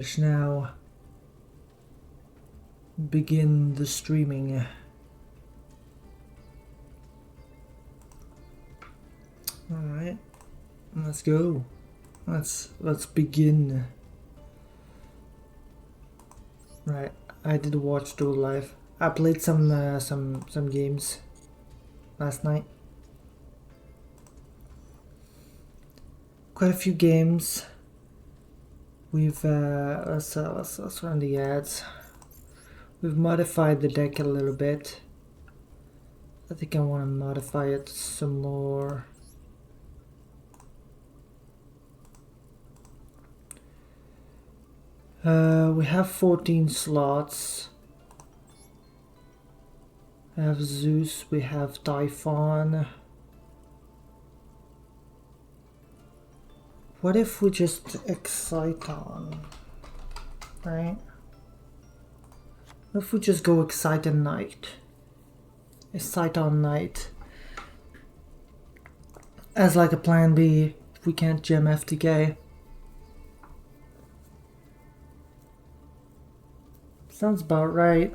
Let's now begin the streaming. Alright, let's go. Let's begin. Right, I did watch Duel Live. I played some games last night. Quite a few games. We've let's run the ads. We've modified the deck a little bit. I think I want to modify it some more. We have 14 slots. We have Zeus, we have Typhon. What if we just excite on, right? What if we just go excite on Knight? Excite on Knight as like a plan B if we can't gem FTK. Sounds about right.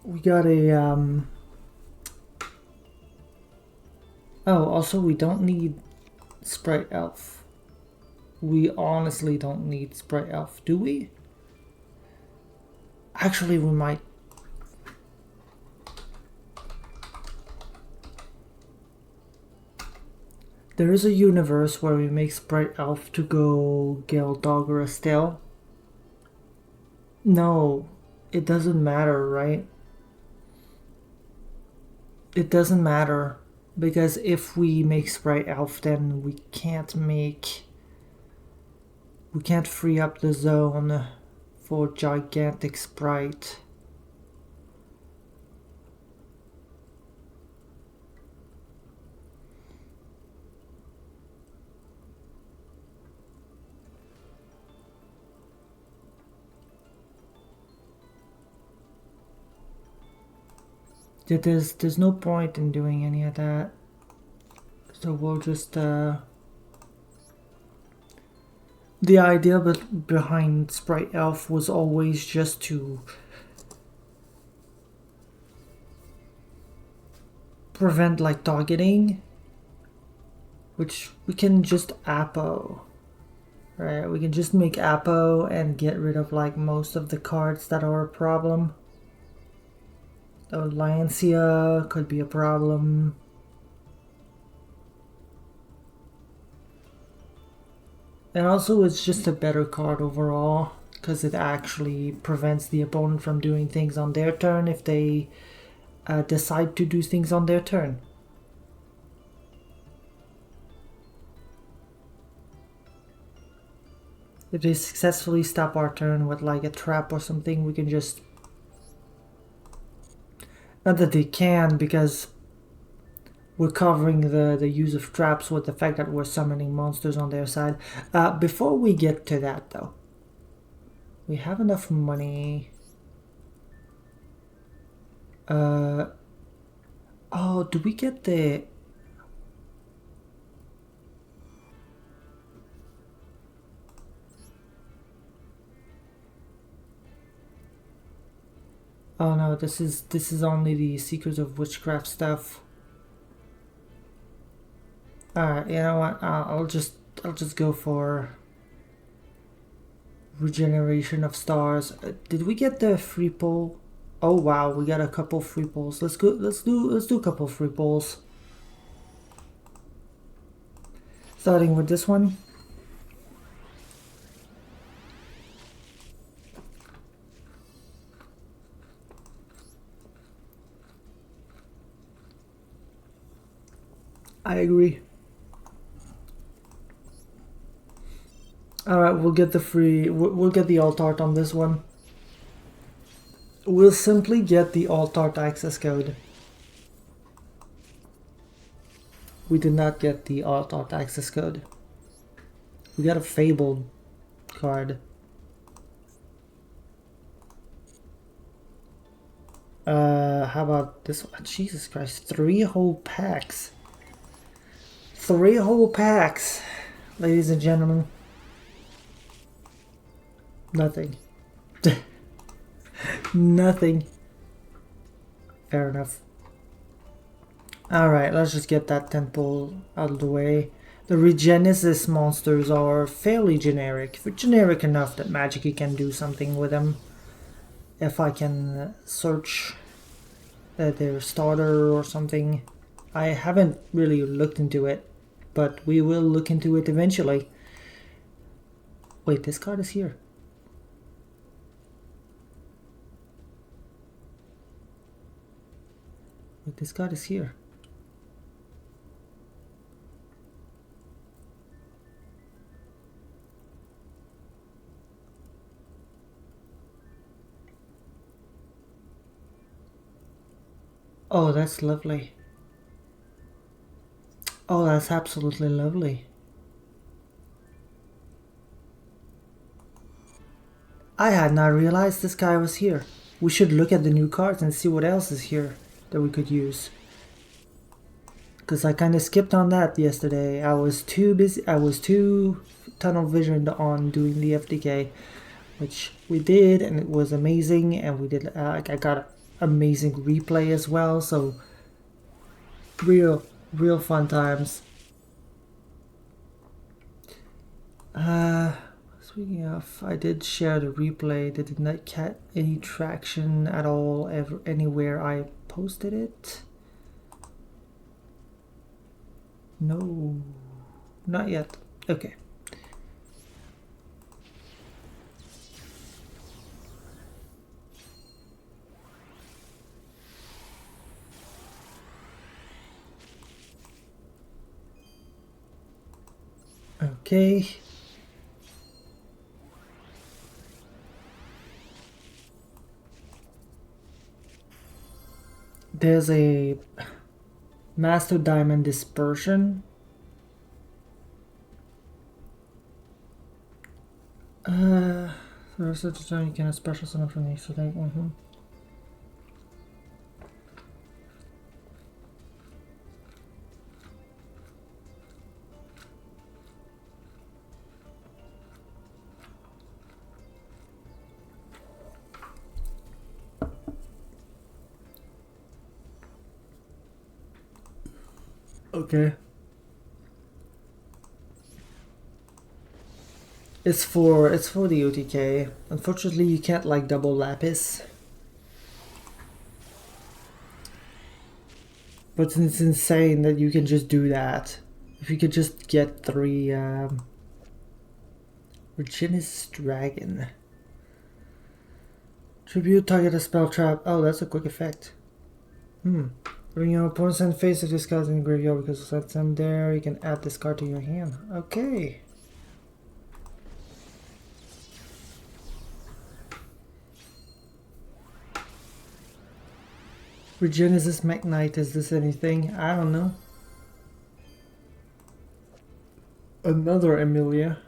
We got a oh, also we don't need Sprite Elf. We honestly don't need Sprite Elf, do we? Actually, we might. There is a universe where we make Sprite Elf to go Dog or Estelle. No, it doesn't matter, right? It doesn't matter, because if we make Sprite Elf, then we can't free up the zone for Gigantic Sprite. There's no point in doing any of that. So we'll just the idea behind Sprite Elf was always just to prevent like targeting, which we can just Apo, right? We can just make Apo and get rid of like most of the cards that are a problem. So Lancia could be a problem. And also it's just a better card overall, because it actually prevents the opponent from doing things on their turn if they decide to do things on their turn. If they successfully stop our turn with like a trap or something, we can just... Not that they can, because we're covering the use of traps with the fact that we're summoning monsters on their side. Before we get to that though, we have enough money. Oh, do we get the... Oh no, this is only the Secrets of Witchcraft stuff. Alright, you know what? I'll just go for Regeneration of Stars. Did we get the free pull? Oh wow, we got a couple free pulls. Let's do a couple free pulls. Starting with this one. I agree. Alright, we'll get the free... We'll get the alt art on this one. We'll simply get the alt art access code. We did not get the alt art access code. We got a fabled card. How about this one? Jesus Christ, 3 whole packs. 3 whole packs, ladies and gentlemen. Nothing. Nothing. Fair enough. Alright, let's just get that temple out of the way. The Regenesis monsters are fairly generic. Generic enough that Magic can do something with them. If I can search their starter or something. I haven't really looked into it, but we will look into it eventually. Wait, this card is here. Wait, this card is here. Oh, that's lovely. Oh, that's absolutely lovely. I had not realized this guy was here. We should look at the new cards and see what else is here that we could use. Because I kind of skipped on that yesterday. I was too busy. I was too tunnel visioned on doing the FTK, which we did, and it was amazing. And we did. I got amazing replay as well. So real fun times. Speaking of, I did share the replay. They did not get any traction at all anywhere I posted it. No, not yet. Okay. Okay. There's a Master Diamond Dispersion. For such a time you can have special summon from the extra deck. Okay. It's for the OTK. Unfortunately, you can't like double lapis. But it's insane that you can just do that. If you could just get 3 Regenesis Dragon. Tribute, target a spell trap. Oh, that's a quick effect. Bring your opponent's hand face of this card in the graveyard because that's them there. You can add this card to your hand. Okay. Regenesis Magnite, is this anything? I don't know. Another Amelia.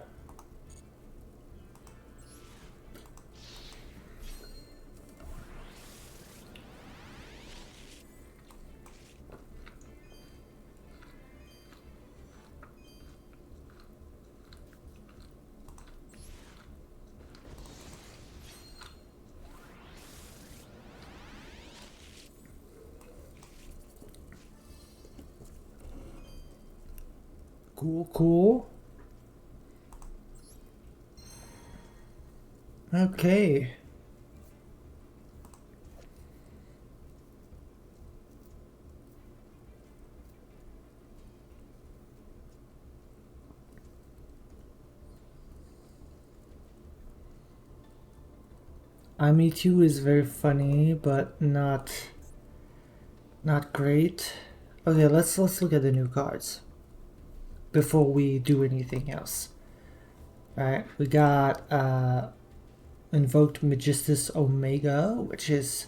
Cool. Okay. I Meet You is very funny, but not great. Okay, let's look at the new cards before we do anything else. Alright, we got Invoked Magistus Omega, which is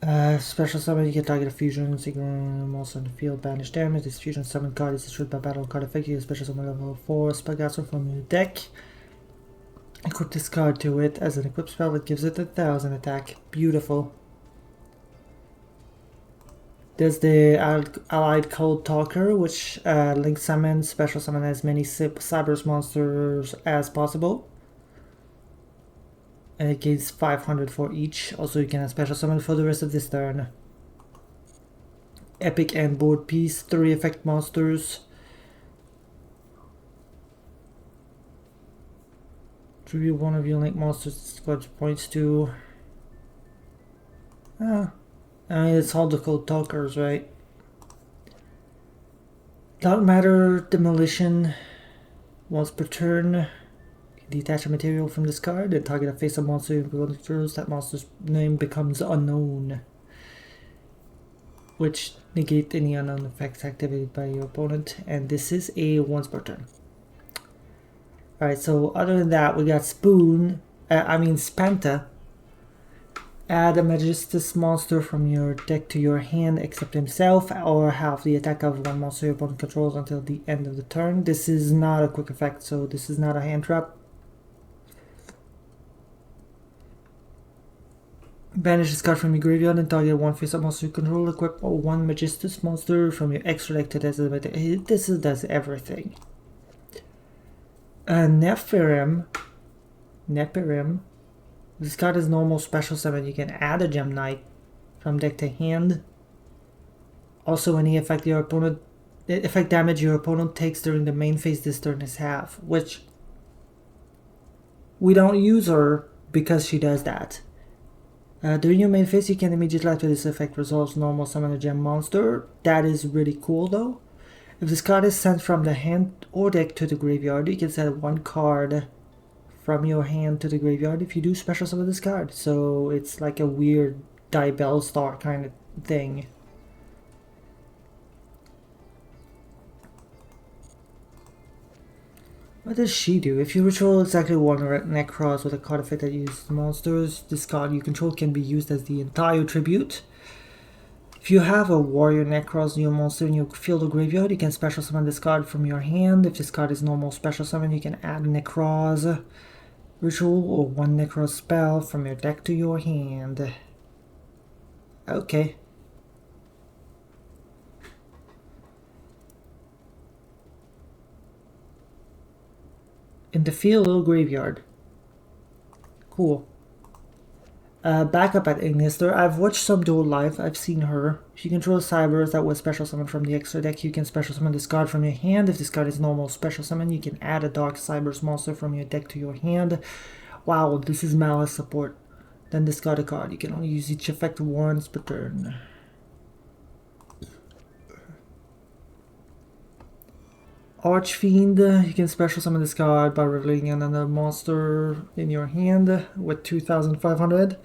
Special summon, you can target a fusion, signal monster in the field, banish damage. This fusion summon card is destroyed by battle card effect. You get special summon level 4 Spellcaster from your deck. Equip this card to it as an equip spell that gives it 1000 attack. Beautiful. There's the Allied Cold Talker, which link summon, special summon as many Cyberus monsters as possible. And it gains 500 for each. Also, you can have special summon for the rest of this turn. Epic and board piece, 3 effect monsters. Tribute one of your link monsters squad points to. I mean, it's all the cold talkers, right? Dark matter demolition. Once per turn. Detach a material from this card and target a face-up monster you control. That monster's name becomes unknown, which negate any unknown effects activated by your opponent. And this is a once per turn. Alright, so other than that, we got Spanta. Add a Magistus monster from your deck to your hand except himself, or half the attack of one monster your opponent controls until the end of the turn. This is not a quick effect, so this is not a hand trap. Banish this card from your graveyard and target one face-up monster you control. Equip one Magistus monster from your extra deck to this does everything. Nephirim. This card is normal special summon. You can add a Gem Knight from deck to hand. Also, any effect damage your opponent takes during the main phase this turn is half, which we don't use her because she does that. During your main phase, you can immediately after this effect resolves normal summon a gem monster. That is really cool though. If this card is sent from the hand or deck to the graveyard, you can send one card from your hand to the graveyard if you do special summon this card. So it's like a weird Diabell Star kind of thing. What does she do? If you ritual exactly one Necros with a card effect that uses monsters, this card you control can be used as the entire tribute. If you have a Warrior Necros new monster in your field or graveyard, you can special summon this card from your hand. If this card is normal special summon, you can add Necros ritual or one Necros spell from your deck to your hand. Okay. In the field or graveyard. Cool. Backup at Ignister. I've watched some duel live. I've seen her. She controls Cybers that was special summon from the extra deck. You can special summon this card from your hand. If this card is normal special summon, you can add a Dark Cybers monster from your deck to your hand. Wow, this is Malice support. Then discard a card. You can only use each effect once per turn. Archfiend, you can special summon this card by revealing another monster in your hand with 2500.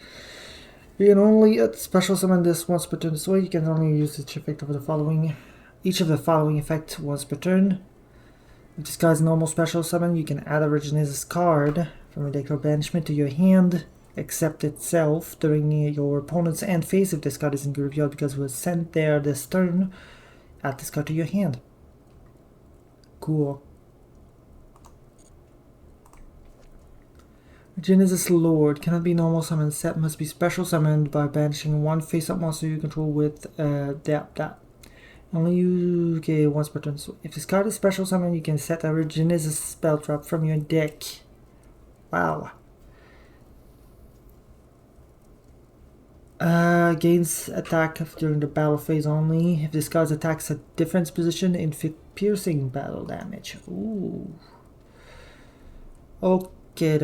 You can only special summon this once per turn. This way, you can only use each effect of the following. Each of the following effects once per turn. If this card is normal special summon, you can add a Regenesis card from a deck or banishment to your hand, except itself during your opponent's end phase. If this card is in graveyard because it was sent there this turn, add this card to your hand. Cool. Genesis Lord cannot be normal summoned. Set must be special summoned by banishing one face-up monster you control with that. Only use once per turn. So if this card is special summoned, you can set a Genesis spell trap from your deck. Wow. Gains attack during the battle phase only. If this card attacks a different position, inflict piercing battle damage. Ooh. Okay.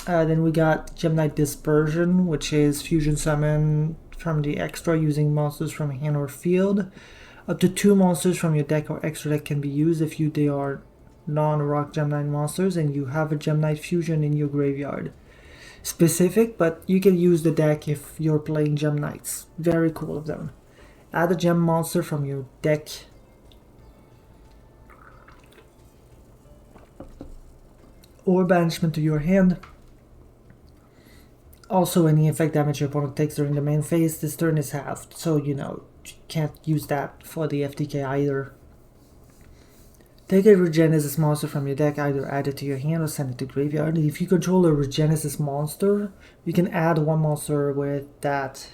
Then we got Gem Knight Dispersion, which is fusion summon from the extra using monsters from hand or field. Up to 2 monsters from your deck or extra deck can be used if they are non-rock Gem Knight monsters and you have a Gem Knight fusion in your graveyard. Specific, but you can use the deck if you're playing Gem Knights. Very cool of them. Add a gem monster from your deck. Or banishment to your hand. Also, any effect damage your opponent takes during the main phase this turn is halved, so you know, you can't use that for the FTK either. Take a Regenesis monster from your deck, either add it to your hand or send it to graveyard. If you control a Regenesis monster, you can add one monster with that,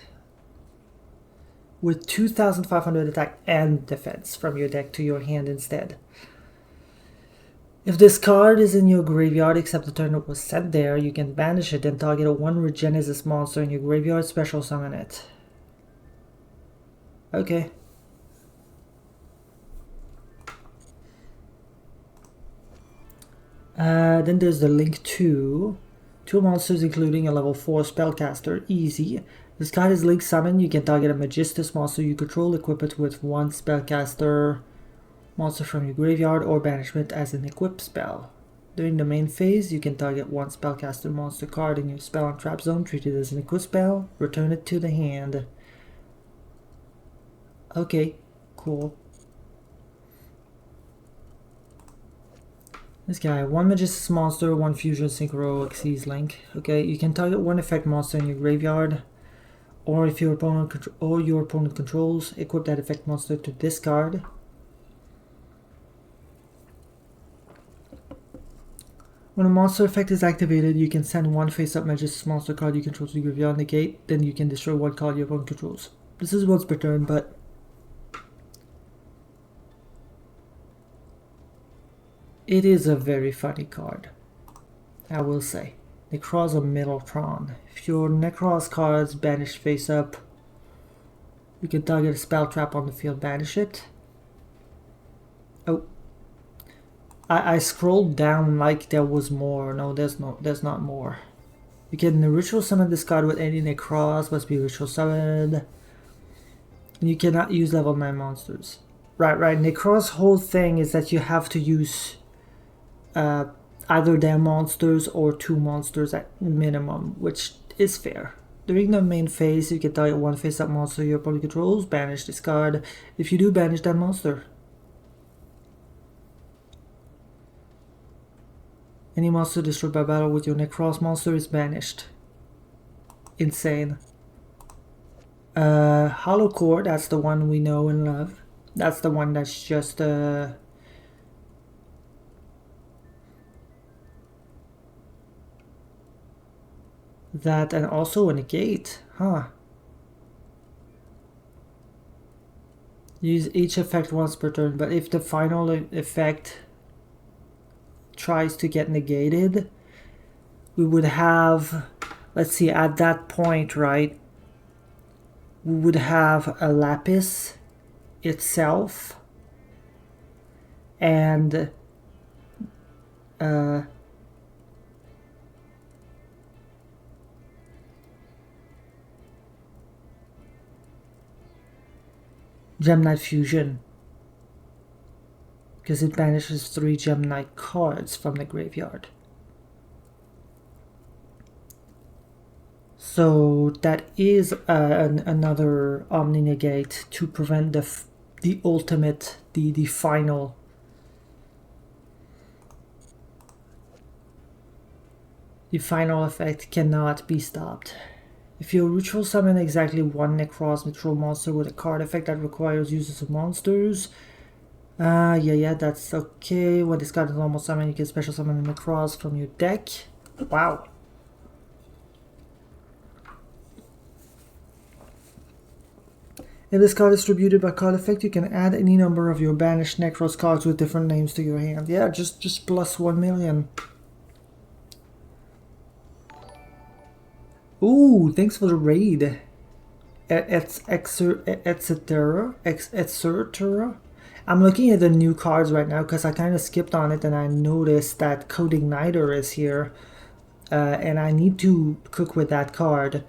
with 2,500 attack and defense from your deck to your hand instead. If this card is in your graveyard except the turn it was sent there, you can banish it and target a 1 Regenesis monster in your graveyard, special summon it. Okay. Then there's the link to 2 monsters including a level 4 spellcaster, easy. This card is link summon, you can target a Magistus monster you control, equip it with 1 spellcaster monster from your graveyard or banishment as an equip spell. During the main phase, you can target 1 spellcaster monster card in your spell and trap zone, treat it as an equip spell, return it to the hand. Okay, cool. This guy, 1 Magistus monster, 1 Fusion Synchro Xyz link. Okay, you can target 1 effect monster in your graveyard, or if your opponent controls, equip that effect monster to discard. When a monster effect is activated, you can send 1 face-up Magistus monster card you control to the graveyard and negate, then you can destroy 1 card your opponent controls. This is once per turn, but it is a very funny card, I will say. Necros or Metaltron. If your Necros cards banish face-up, you can target a spell trap on the field, banish it. Oh. I scrolled down like there was more. No, there's not more. You can ritual summon this card with any Necros, must be ritual summoned. And you cannot use level 9 monsters. Right. Necros' whole thing is that you have to use either their monsters or 2 monsters at minimum, which is fair. During the main phase, you can target 1 face-up monster your opponent controls, banish this card. If you do, banish that monster. Any monster destroyed by battle with your Necros monster is banished. Insane. Hollow Core, that's the one we know and love. That's the one that's just that, and also a negate, huh? Use each effect once per turn, but if the final effect tries to get negated, we would have, let's see, at that point, right, we would have a Lapis itself and Gem Knight Fusion, because it banishes 3 Gem Knight cards from the graveyard. So that is another Omni Negate to prevent the ultimate, the final. The final effect cannot be stopped. If you ritual summon exactly 1 Necros Neutral monster with a card effect that requires uses of monsters, yeah, that's okay. When this card is normal summon, you can special summon a Necros from your deck. Wow. If this card is distributed by card effect, you can add any number of your banished Necros cards with different names to your hand. Yeah, just plus 1 million. Ooh, thanks for the raid. Etc. I'm looking at the new cards right now because I kind of skipped on it and I noticed that Code Igniter is here. And I need to cook with that card.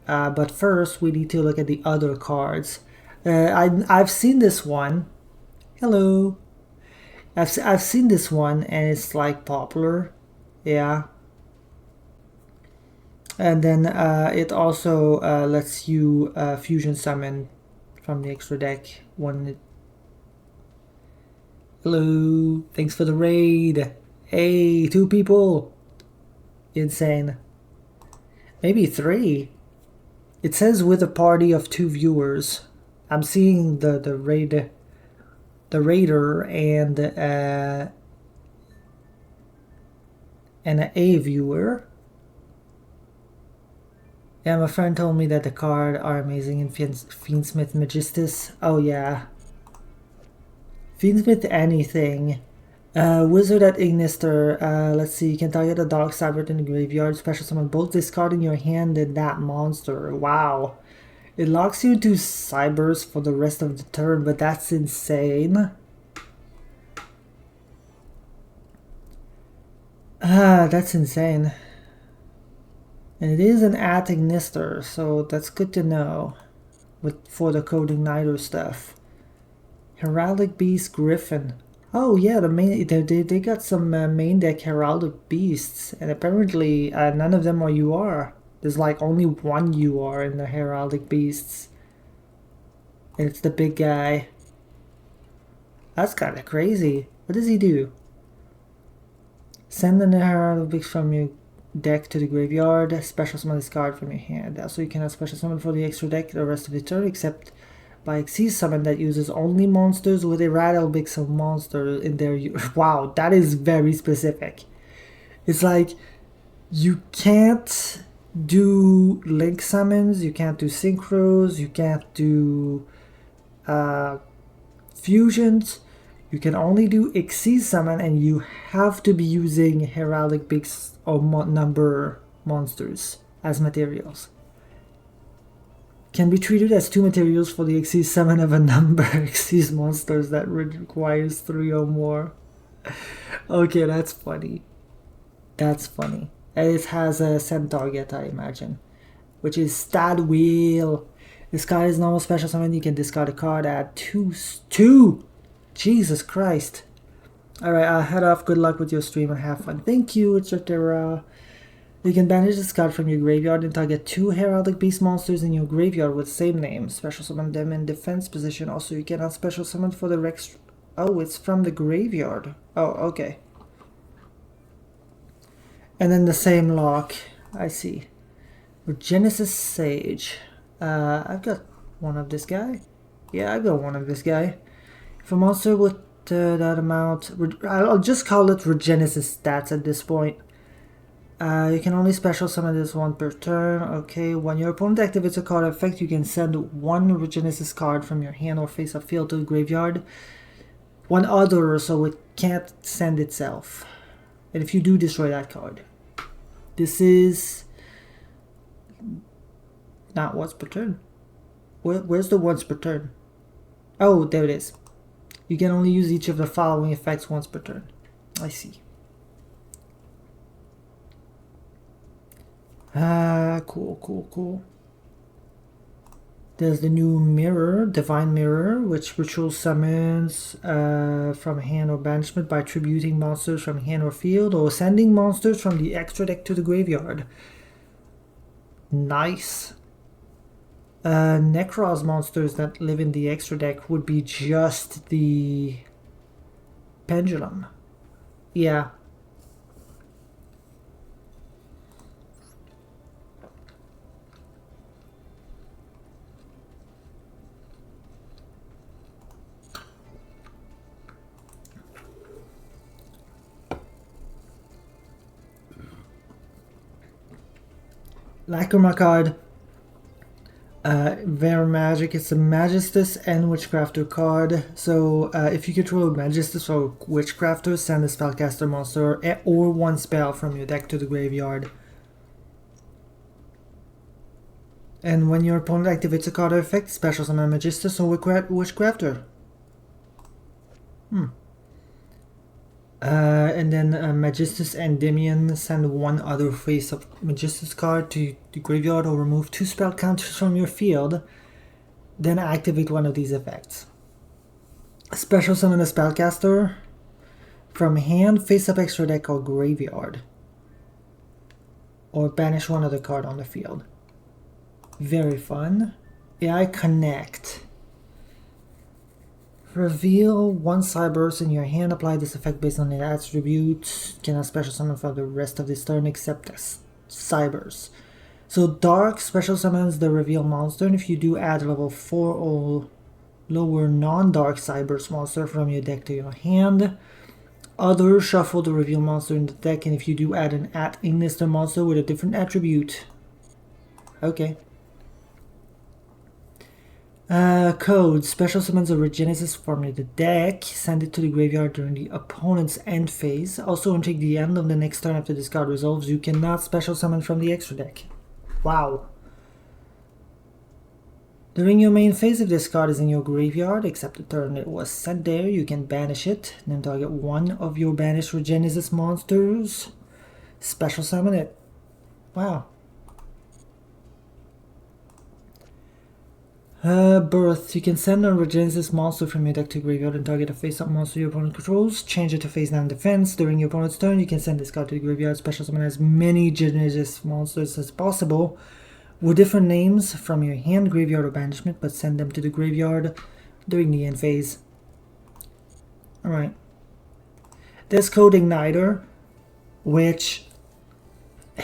But first, we need to look at the other cards. I've seen this one. Hello. I've seen this one and it's like popular. Yeah. And then it also lets you fusion summon from the extra deck. Hello, thanks for the raid. Hey, 2 people. Insane. Maybe 3. It says with a party of 2 viewers. I'm seeing the raider and an A viewer. Yeah, my friend told me that the cards are amazing in Fiendsmith Magistus. Oh yeah. Fiendsmith anything. Wizard at Ignister. Let's see, you can target a Dark Cyber in the graveyard. Special summon both discard in your hand and that monster. Wow. It locks you into Cybers for the rest of the turn, but that's insane. That's insane. And it is an at Ignister, so that's good to know for the Code Igniter stuff. Heraldic Beast Griffin. Oh yeah, they got some main deck Heraldic Beasts, and apparently none of them are UR. There's like only one UR in the Heraldic Beasts. And it's the big guy. That's kind of crazy. What does he do? Send an Heraldic Beast from your deck to the graveyard. Special summon this card from your hand. Also, you cannot special summon for the extra deck the rest of the turn, except by Xyz summon that uses only monsters with a Rattlebixel monster in their... Wow, that is very specific. It's like, you can't do link summons, you can't do synchros, you can't do fusions. You can only do Xyz summon, and you have to be using Heraldic Beaks or number monsters as materials. Can be treated as 2 materials for the Xyz summon of a number Xyz monsters that requires 3 or more. Okay, that's funny. That's funny. And it has a send target, I imagine, which is Stat Wheel. This card is normal special summon. You can discard a card, add 2. Jesus Christ. Alright, I'll head off. Good luck with your stream and have fun. Thank you, Chotera. You can banish this card from your graveyard and target 2 Heraldic Beast monsters in your graveyard with the same name. Special summon them in defense position. Also, you cannot special summon for the Rex. Oh, it's from the graveyard. Oh, okay. And then the same lock. I see. Genesis Sage. I've got one of this guy. Yeah, I've got one of this guy. If a monster with that amount, I'll just call it Regenesis stats at this point. You can only special summon this one per turn. Okay, when your opponent activates a card effect, you can send 1 Regenesis card from your hand or face of field to the graveyard. 1 other, so it can't send itself. And if you do, destroy that card. This is not once per turn. Where's the once per turn? Oh, there it is. You can only use each of the following effects once per turn. I see. Cool. There's the new mirror, Divine Mirror, which ritual summons from hand or banishment by tributing monsters from hand or field, or sending monsters from the extra deck to the graveyard. Nice. Necros monsters that live in the extra deck would be just the Pendulum. Yeah. Lacrima card. Very magic. It's a Magistus and Witchcrafter card. So if you control a Magistus or Witchcrafter, send a Spellcaster monster or 1 spell from your deck to the graveyard. And when your opponent activates a card or effect, special summon Magistus or Witchcrafter. And then Magistus and Endymion, send 1 other face of Magistus card to the graveyard or remove 2 spell counters from your field. Then activate one of these effects. Special summon a spellcaster from hand, face up extra deck or graveyard. Or banish 1 other card on the field. Very fun. AI Connect. Reveal 1 Cyberse in your hand. Apply this effect based on the attribute. Cannot special summon for the rest of this turn except Cyberse. So Dark special summons the reveal monster, and if you do, add level 4 or lower non-dark Cybers monster from your deck to your hand. Other, shuffle the reveal monster in the deck, and if you do, add an @Ignister monster with a different attribute. Okay. Code. Special summons a Regenesis from the deck. Send it to the graveyard during the opponent's end phase. Also, until the end of the next turn after this card resolves, you cannot special summon from the extra deck. Wow. During your main phase, if this card is in your graveyard, except the turn it was sent there, you can banish it. Then target one of your banished Regenesis monsters. Special summon it. Wow. Birth. You can send a Regenesis monster from your deck to graveyard and target a face-up monster your opponent controls. Change it to face-down defense. During your opponent's turn, you can send this card to the graveyard. Special summon as many Genesis monsters as possible with different names from your hand, graveyard, or banishment, but send them to the graveyard during the end phase. Alright. There's Code Igniter, which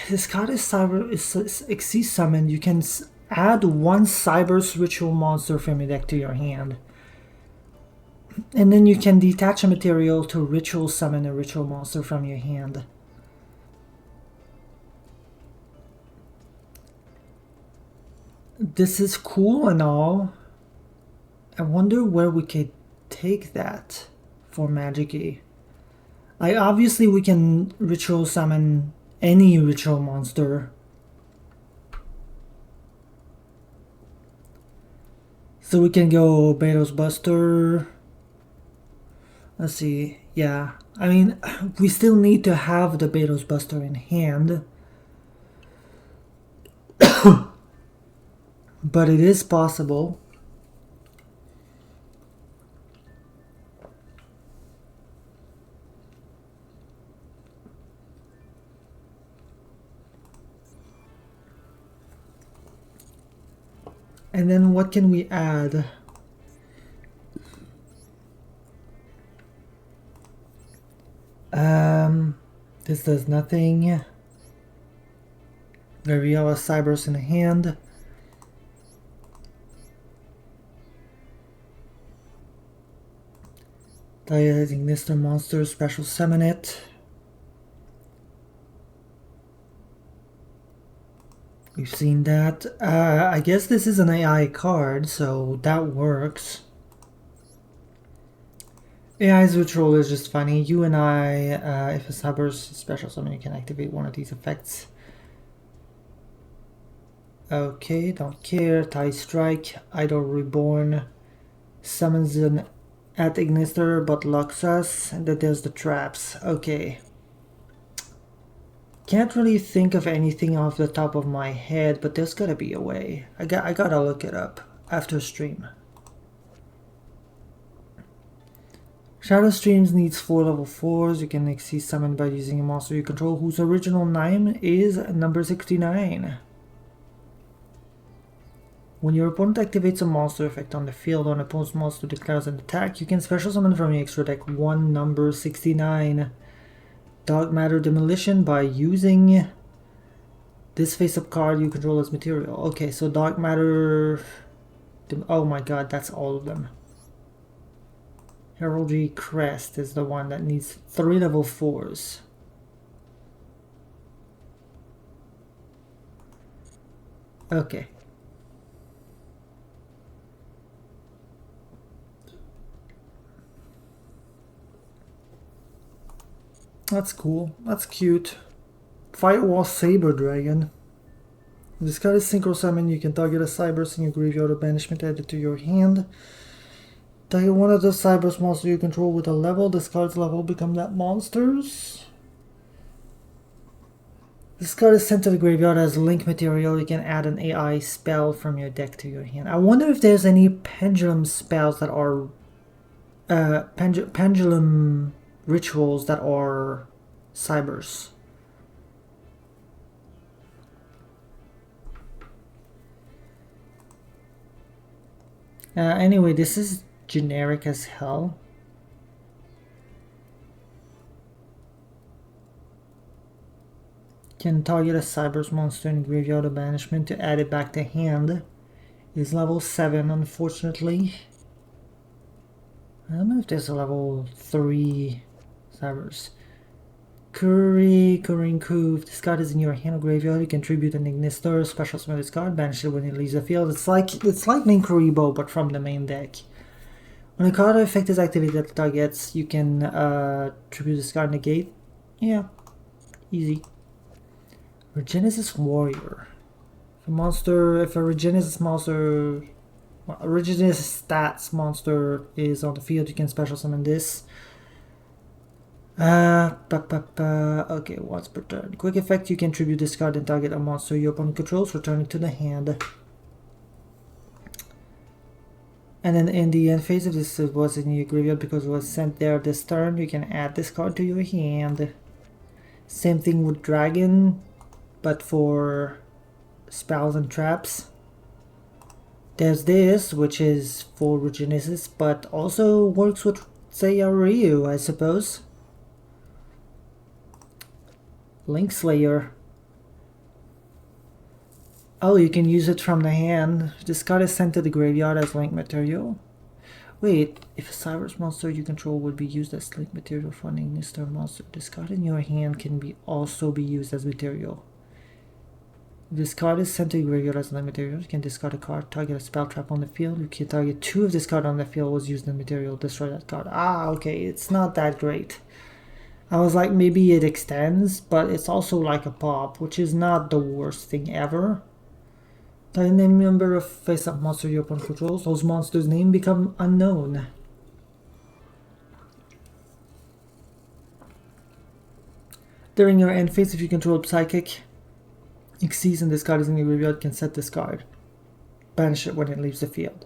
this card is Xyz Summon. You can add one Cyber's Ritual monster from your deck to your hand. And then you can detach a material to Ritual Summon a Ritual monster from your hand. This is cool and all. I wonder where we could take that for Magic-y. Like, obviously we can Ritual Summon any Ritual monster. So we can go Betos Buster. Let's see. Yeah. I mean, we still need to have the Betos Buster in hand. But it is possible. And then what can we add? This does nothing. Reveal a Cybers in the hand. Ignister monster, special summon it. We've seen that. I guess this is an AI card, so that works. AI's Ritual is just funny. You and I, if a Cyber's special summon, you can activate one of these effects. Okay, don't care. Tie Strike, Idol Reborn, summons an @Ignister but locks us, and that does the traps. Okay. Can't really think of anything off the top of my head, but there's gotta be a way. I gotta look it up after stream. Shadow Streams needs 4 level 4s. You can Xyz Summon by using a monster you control whose original name is number 69. When your opponent activates a monster effect on the field or an opponent's monster declares an attack, you can special summon from your extra deck one number 69. Dark Matter Demolition by using this face-up card you control as material. Okay, so Dark Matter... Oh my god, that's all of them. Heraldry Crest is the one that needs 3 level 4s. Okay. That's cool. That's cute. Firewall Saber Dragon. This card is Synchro Summon. You can target a Cybers in your graveyard or banishment added to your hand. Target one of the Cybers monsters you control with a level. This card's level become that monster's. This card is sent to the graveyard as link material. You can add an AI spell from your deck to your hand. I wonder if there's any pendulum spells that are pendulum rituals that are Cybers. Anyway, this is generic as hell. Can target a Cyber's monster in graveyard or banishment to add it back to hand. Is level 7, unfortunately. I don't know if there's a level 3 Cybers. Kurinku. If this card is in your hand or graveyard, you can tribute an Ignister, special summon this card, banish it when it leaves the field. It's like Minkuribo, but from the main deck. When a card or effect is activated at the targets, you can tribute this card, negate. Yeah, easy. Regenesis Warrior. If a Regenesis monster, well, a Regenesis stats monster is on the field, you can special summon this. Okay, once per turn. Quick effect, you can tribute this card and target a monster your opponent controls, return it to the hand. And then in the end phase, if this was in your graveyard because it was sent there this turn, you can add this card to your hand. Same thing with Dragon, but for spells and traps. There's this, which is for Regenesis, but also works with, say, a Ryu, I suppose. Link Slayer. Oh, you can use it from the hand. This card is sent to the graveyard as link material. Wait, if a Cybers monster you control would be used as link material for an Ignister monster, this card in your hand can also be used as material. If this card is sent to the graveyard as link material, you can discard a card, target a spell trap on the field. You can target 2 of this card on the field was used in material, destroy that card. Ah, okay, it's not that great. I was like, maybe it extends, but it's also like a pop, which is not the worst thing ever. The name number of face-up monster your opponent controls, those monsters' names become unknown. During your end phase, if you control Psychic, exceeds and this card is in your graveyard, can set this card. Banish it when it leaves the field.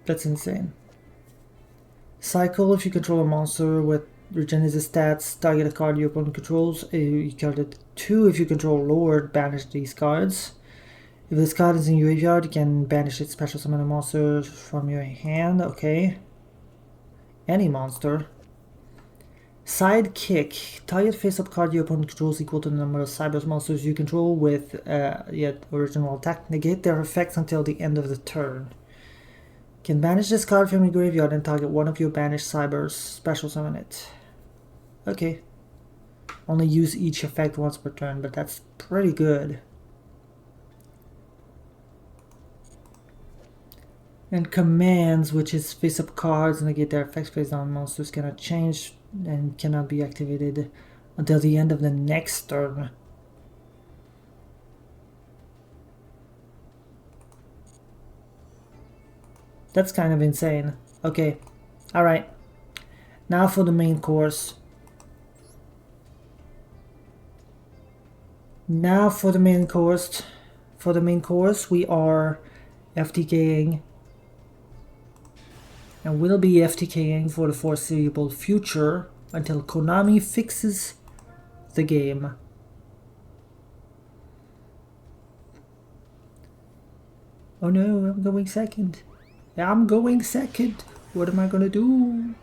That's insane. Cycle, if you control a monster with Regenesis stats, target a card your opponent controls. You target 2 if you control Lord, banish these cards. If this card is in your graveyard, you can banish it, special summon a monster from your hand. Okay. Any monster. Sidekick. Target face-up card your opponent controls equal to the number of Cybers monsters you control with original attack. Negate their effects until the end of the turn. Can banish this card from your graveyard and target one of your banished Cybers. Special summon it. Okay. Only use each effect once per turn, but that's pretty good. And commands, which is face-up cards, negate their effects based on monsters, cannot change and cannot be activated until the end of the next turn. That's kind of insane. Okay, alright. Now for the main course. Now for the main course. For the main course, we are FTKing. And will be FTKing for the foreseeable future until Konami fixes the game. Oh no, I'm going second. I'm going second. What am I gonna do?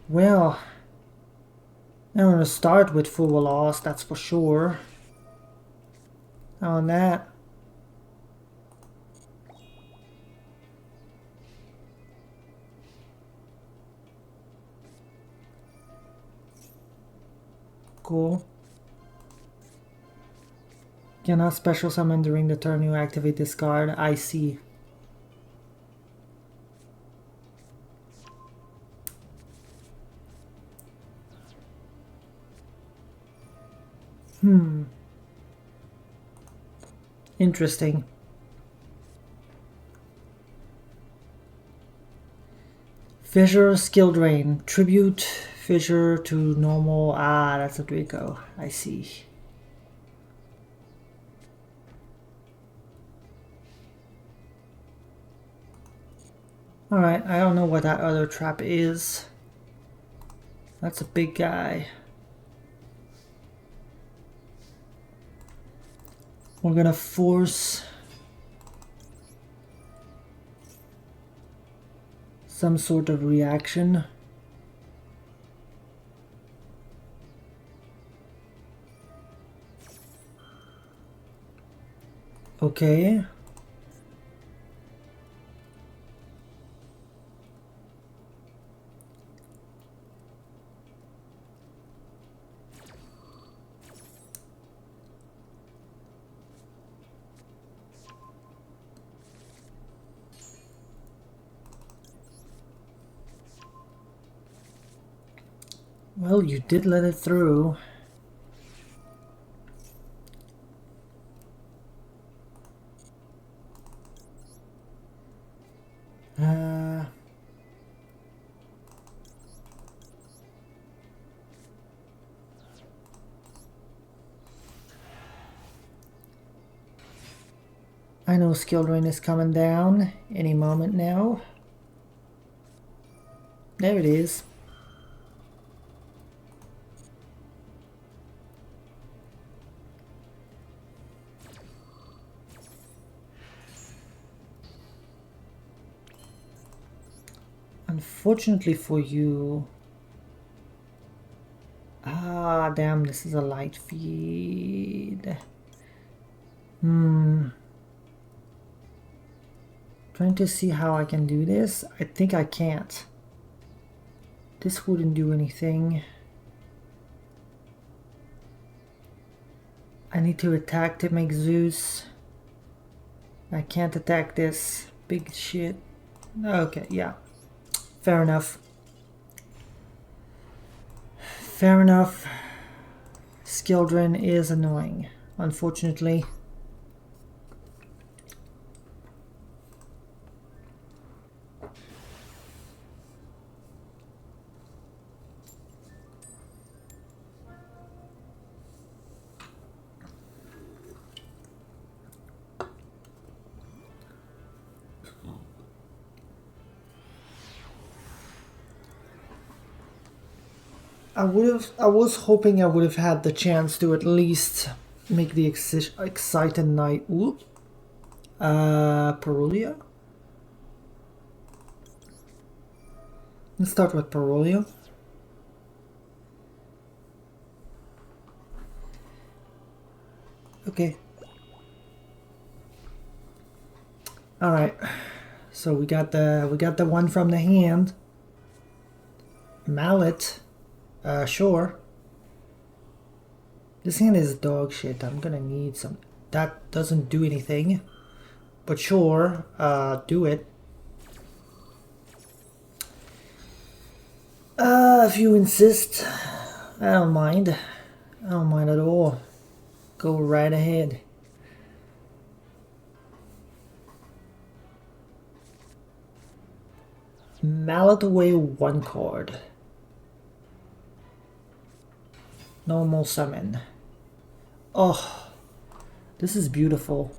Well, I'm gonna start with full loss, that's for sure. On that. Cool. Cannot special summon during the turn you activate this card. I see. Interesting. Fissure, skill drain. Tribute, fissure to normal. Ah, that's a Draco. I see. Alright, I don't know what that other trap is. That's a big guy. We're gonna force some sort of reaction. Okay. Well, you did let it through. I know skill drain is coming down any moment now. There it is. Unfortunately for you... Ah, damn, this is a light feed. Trying to see how I can do this. I think I can't. This wouldn't do anything. I need to attack to make Zeus. I can't attack this big shit. Okay, yeah. Fair enough. Fair enough. Skill drain is annoying, unfortunately. I was hoping I would have had the chance to at least make the excited night. Ooh. Perulia? Let's start with Perulia. Okay. Alright. So we got the one from the hand. Mallet. Sure. This hand is dog shit. I'm gonna need some... That doesn't do anything. But sure, do it. If you insist, I don't mind. I don't mind at all. Go right ahead. Mallet away one card. Normal summon. Oh, this is beautiful.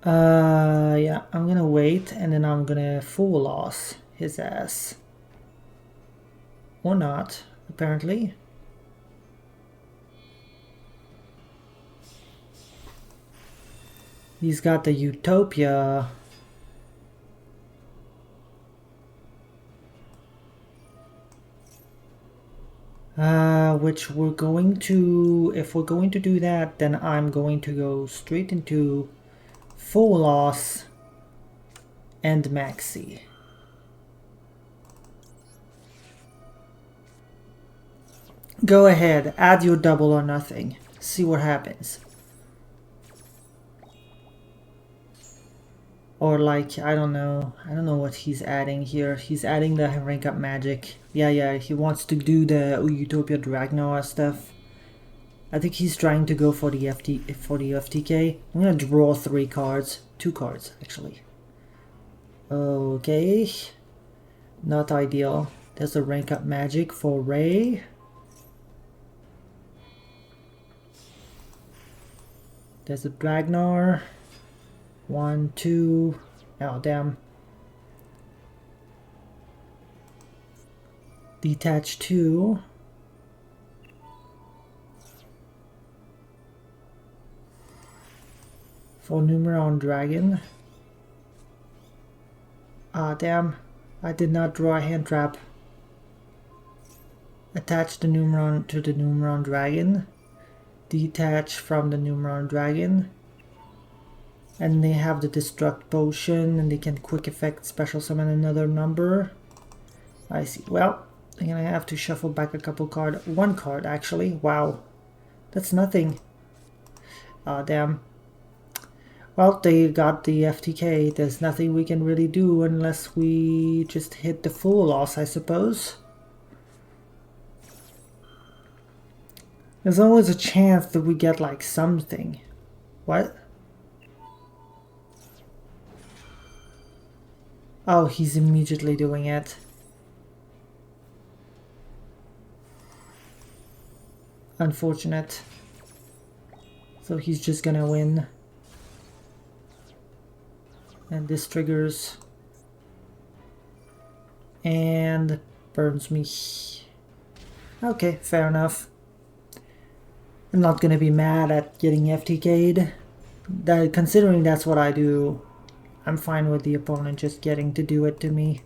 Yeah, I'm gonna wait and then I'm gonna full loss his ass. Or not, apparently. He's got the Utopia. Which we're going to, if we're going to do that, then I'm going to go straight into full loss and maxi. Go ahead, add your double or nothing. See what happens. Or like, I don't know what he's adding here. He's adding the rank up magic. Yeah, he wants to do the Utopia Dragnoa stuff. I think he's trying to go for the FTK. I'm gonna draw 3 cards. 2 cards, actually. Okay. Not ideal. There's a rank up magic for Ray. There's a Dragnar. 1, 2. Oh, damn. Detach 2. for Numeron Dragon. Ah, damn. I did not draw a hand trap. Attach the Numeron to the Numeron Dragon. Detach from the Numeron Dragon. And they have the Destruct Potion, and they can quick effect special summon another number. I see. Well, I'm gonna have to shuffle back a couple cards. One card, actually. Wow. That's nothing. Ah, damn. Well, they got the FTK. There's nothing we can really do unless we just hit the full loss, I suppose. There's always a chance that we get like something. What? Oh, he's immediately doing it. Unfortunate. So he's just gonna win. And this triggers. And burns me. Okay, fair enough. I'm not gonna be mad at getting FTK'd. Considering that's what I do, I'm fine with the opponent just getting to do it to me.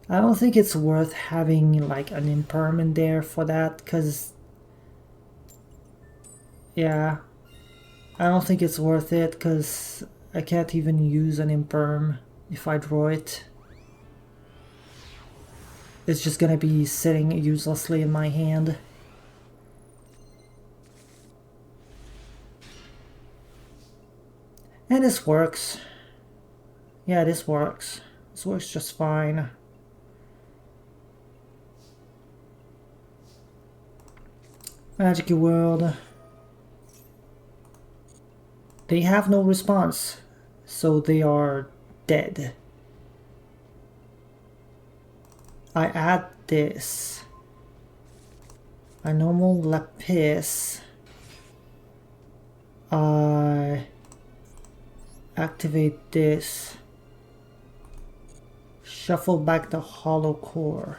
I don't think it's worth having like an imperm in there for that, because yeah, I don't think it's worth it, because I can't even use an imperm if I draw it. It's just gonna be sitting uselessly in my hand. And this works. Yeah, this works. This works just fine. Magic World. They have no response, so they are dead. I add this. A normal Lapis. I activate this. Shuffle back the Hollow Core.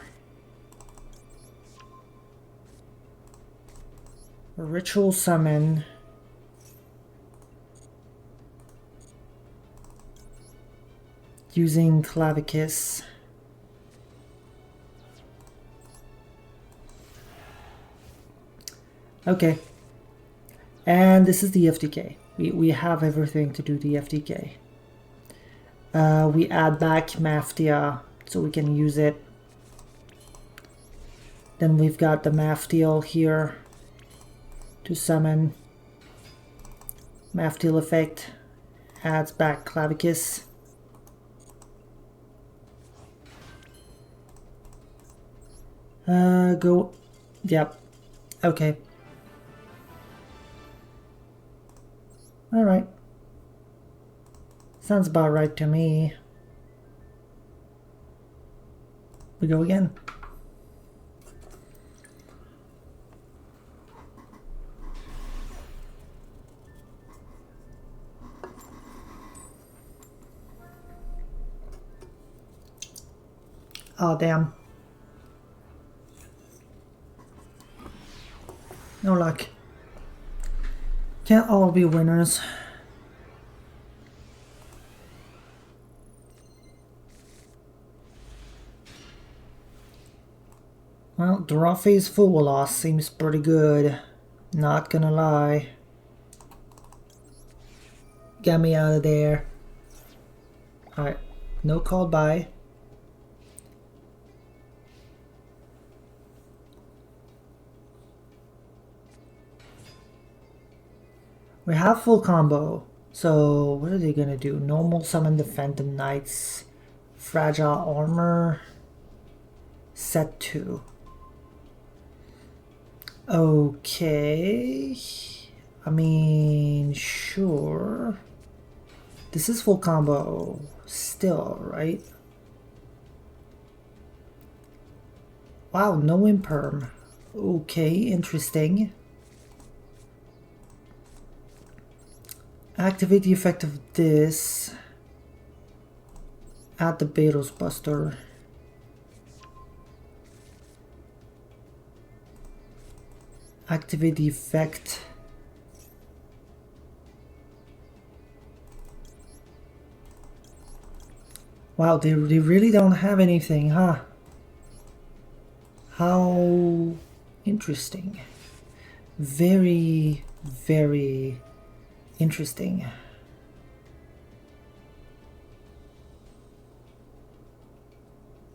Ritual Summon. Using Clavicus. Okay. And this is the FTK. We have everything to do the FTK. We add back Maftia so we can use it. Then we've got the Maftial here to summon. Maftial effect adds back Clavicus. Go. Yep. Okay. Alright. Sounds about right to me. We go again. Oh, damn. No luck. Can't all be winners. Well, draw phase full loss seems pretty good. Not gonna lie. Got me out of there. Alright, no called by. We have full combo. So what are they gonna do? Normal summon the Phantom Knights. Fragile Armor. Set 2. Okay. I mean, sure. This is full combo still, right? Wow, no imperm. Okay, interesting. Activate the effect of this. Add the Betos Buster. Activate the effect. Wow, they really don't have anything, huh? How interesting. Very, very interesting.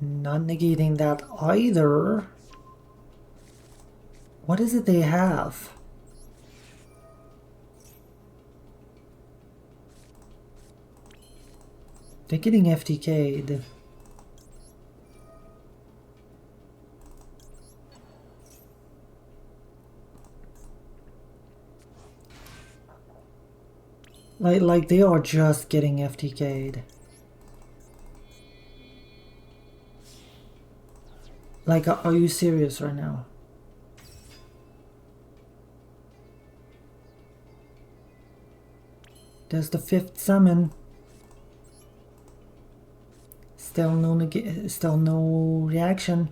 Not negating that either. What is it they have? They're getting FTK'd. Like they are just getting FTK'd. Like, are you serious right now? There's the 5th summon. Still no reaction.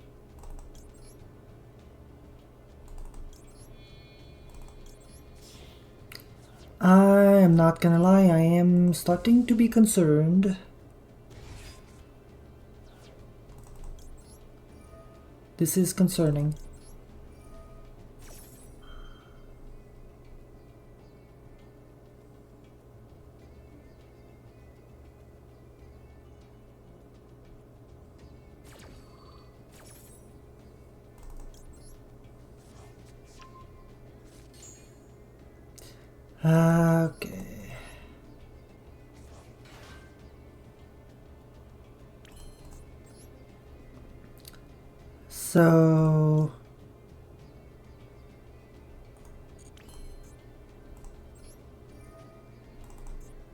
I am not gonna lie, I am starting to be concerned. This is concerning. Okay. So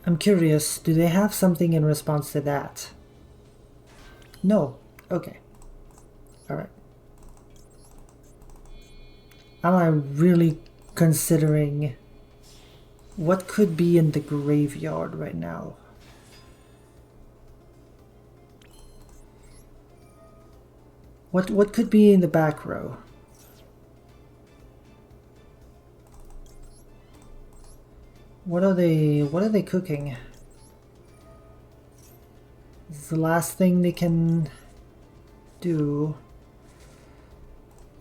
I'm curious, do they have something in response to that? No. Okay. Alright. Am I really considering what could be in the graveyard right now? What could be in the back row? What are they cooking? This is the last thing they can do.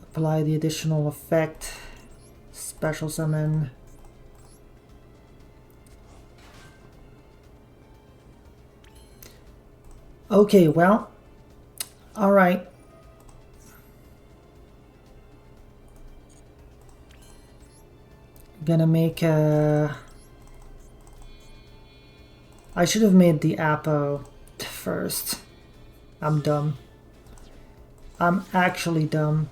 Apply the additional effect. Special summon. Okay, well, alright. Gonna make a... I should have made the Apo first. I'm dumb. I'm actually dumb.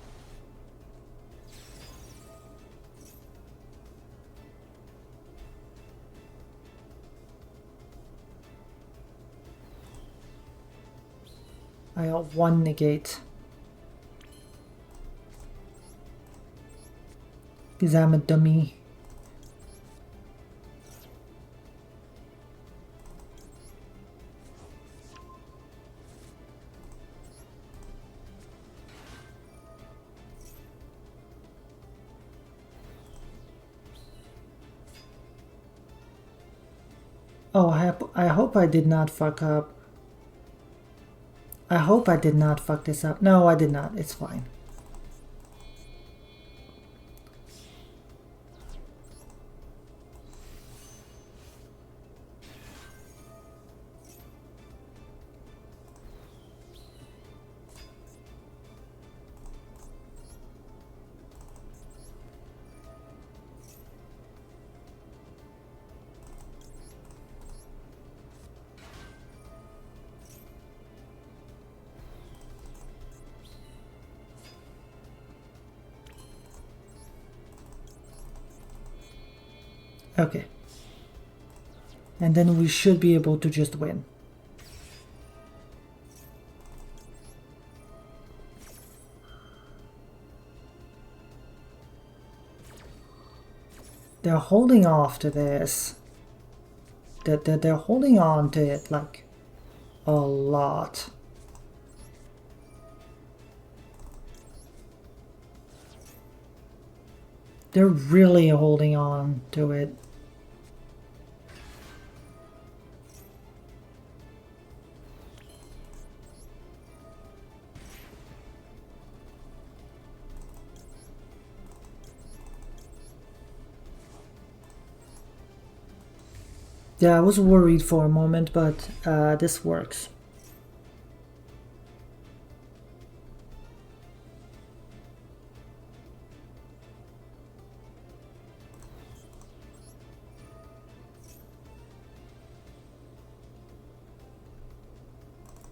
I got 1 negate. Because I'm a dummy. Oh, I hope I did not fuck up. I hope I did not fuck this up. No, I did not. It's fine. Okay. And then we should be able to just win. They're holding off to this. They're holding on to it like a lot. They're really holding on to it. Yeah, I was worried for a moment, but this works.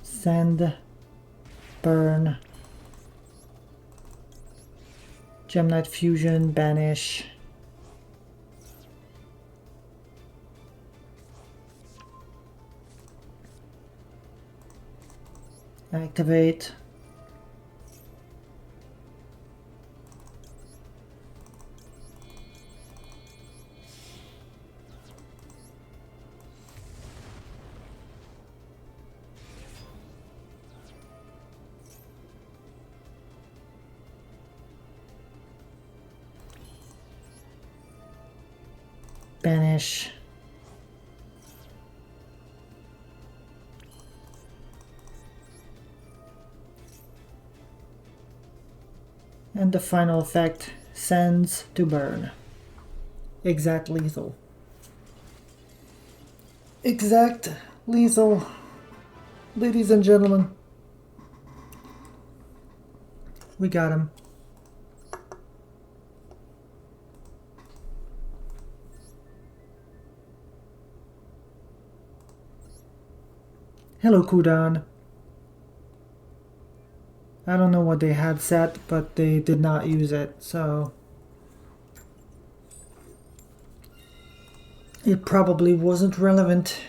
Send, burn, Gem Knight Fusion, banish. Activate. Banish. And the final effect, sends to burn. Exact lethal. Exact lethal. Ladies and gentlemen. We got him. Hello, Kudan. I don't know what they had set, but they did not use it, so it probably wasn't relevant.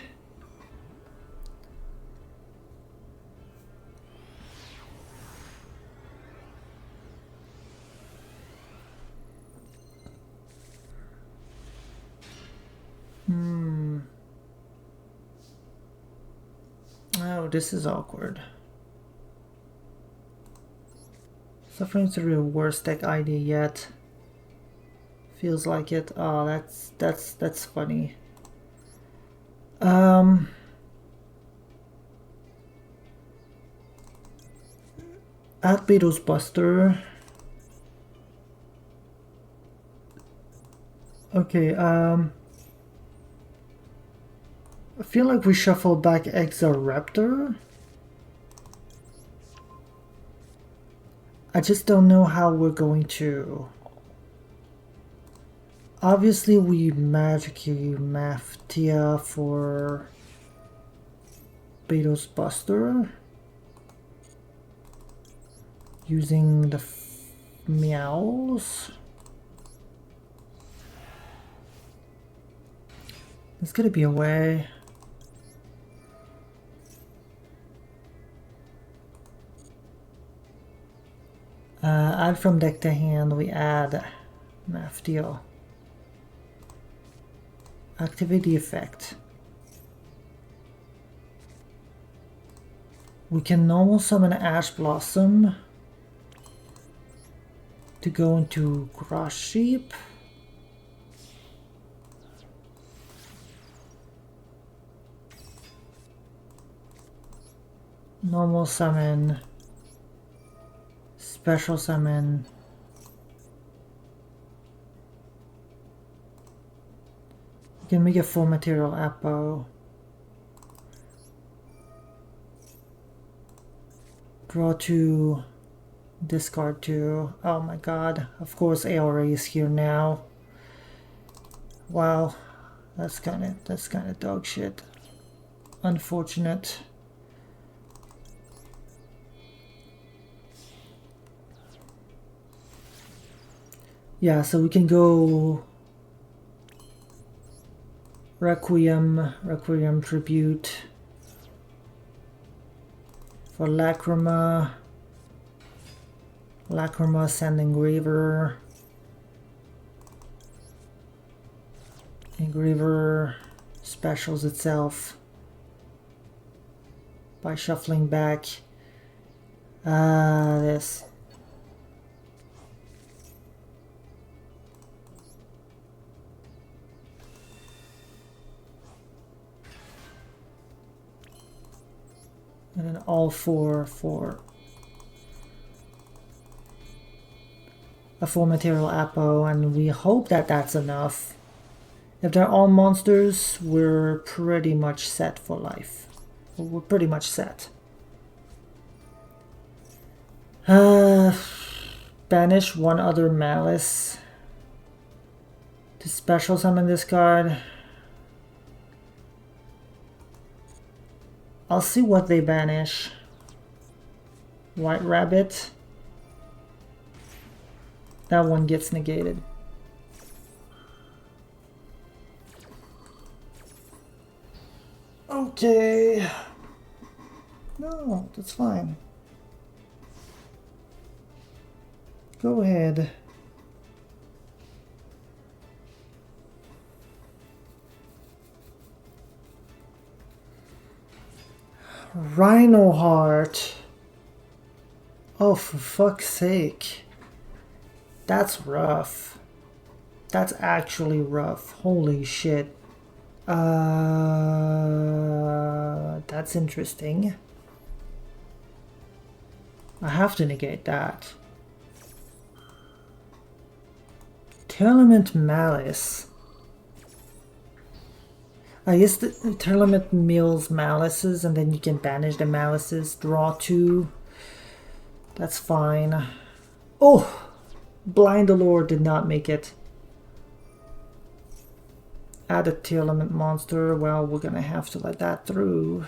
Oh, this is awkward. Suffering through the worst deck idea yet. Feels like it. Oh, that's funny. Add Beatles Buster. Okay, I feel like we shuffle back Exaraptor. I just don't know how we're going to. Obviously, we Magic-y Maftia for Beatles Buster. Using the meows. There's gotta be a way. Add from deck to hand, we add Maftia. Activate the effect. We can normal summon Ash Blossom to go into Grass Sheep. Normal summon, special summon. You can make a full material Apo. Draw 2, discard 2. Oh my god, of course Aora is here now. Wow, that's kinda dog shit. Unfortunate. Yeah, so we can go Requiem Tribute for Lacrima, Send Engraver, Engraver specials itself by shuffling back this. And then all four for a full material Apo, and we hope that that's enough. If they're all monsters, we're pretty much set for life. We're pretty much set. Banish one other Malice to special summon this card. I'll see what they banish. White Rabbit. That one gets negated. Okay. No, that's fine. Go ahead. Rhino Heart. Oh, for fuck's sake. That's rough. That's actually rough. Holy shit. That's interesting. I have to negate that. Tournament Malice. I guess the tournament mills malices and then you can banish the malices. Draw 2. That's fine. Oh! Blind Allure did not make it. Add a tournament monster. Well, we're gonna have to let that through.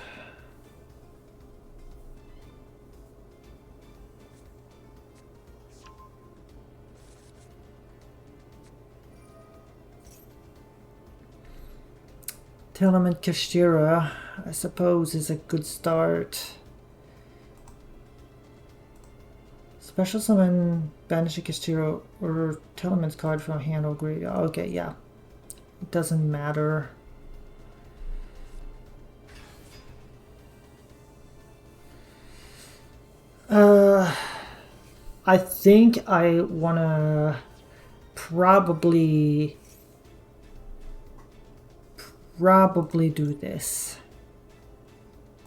Tournament Kashtira, I suppose, is a good start. Special summon, banish a Kashtira or tournament card from hand or graveyard. Okay, yeah. It doesn't matter. I think I wanna probably do this.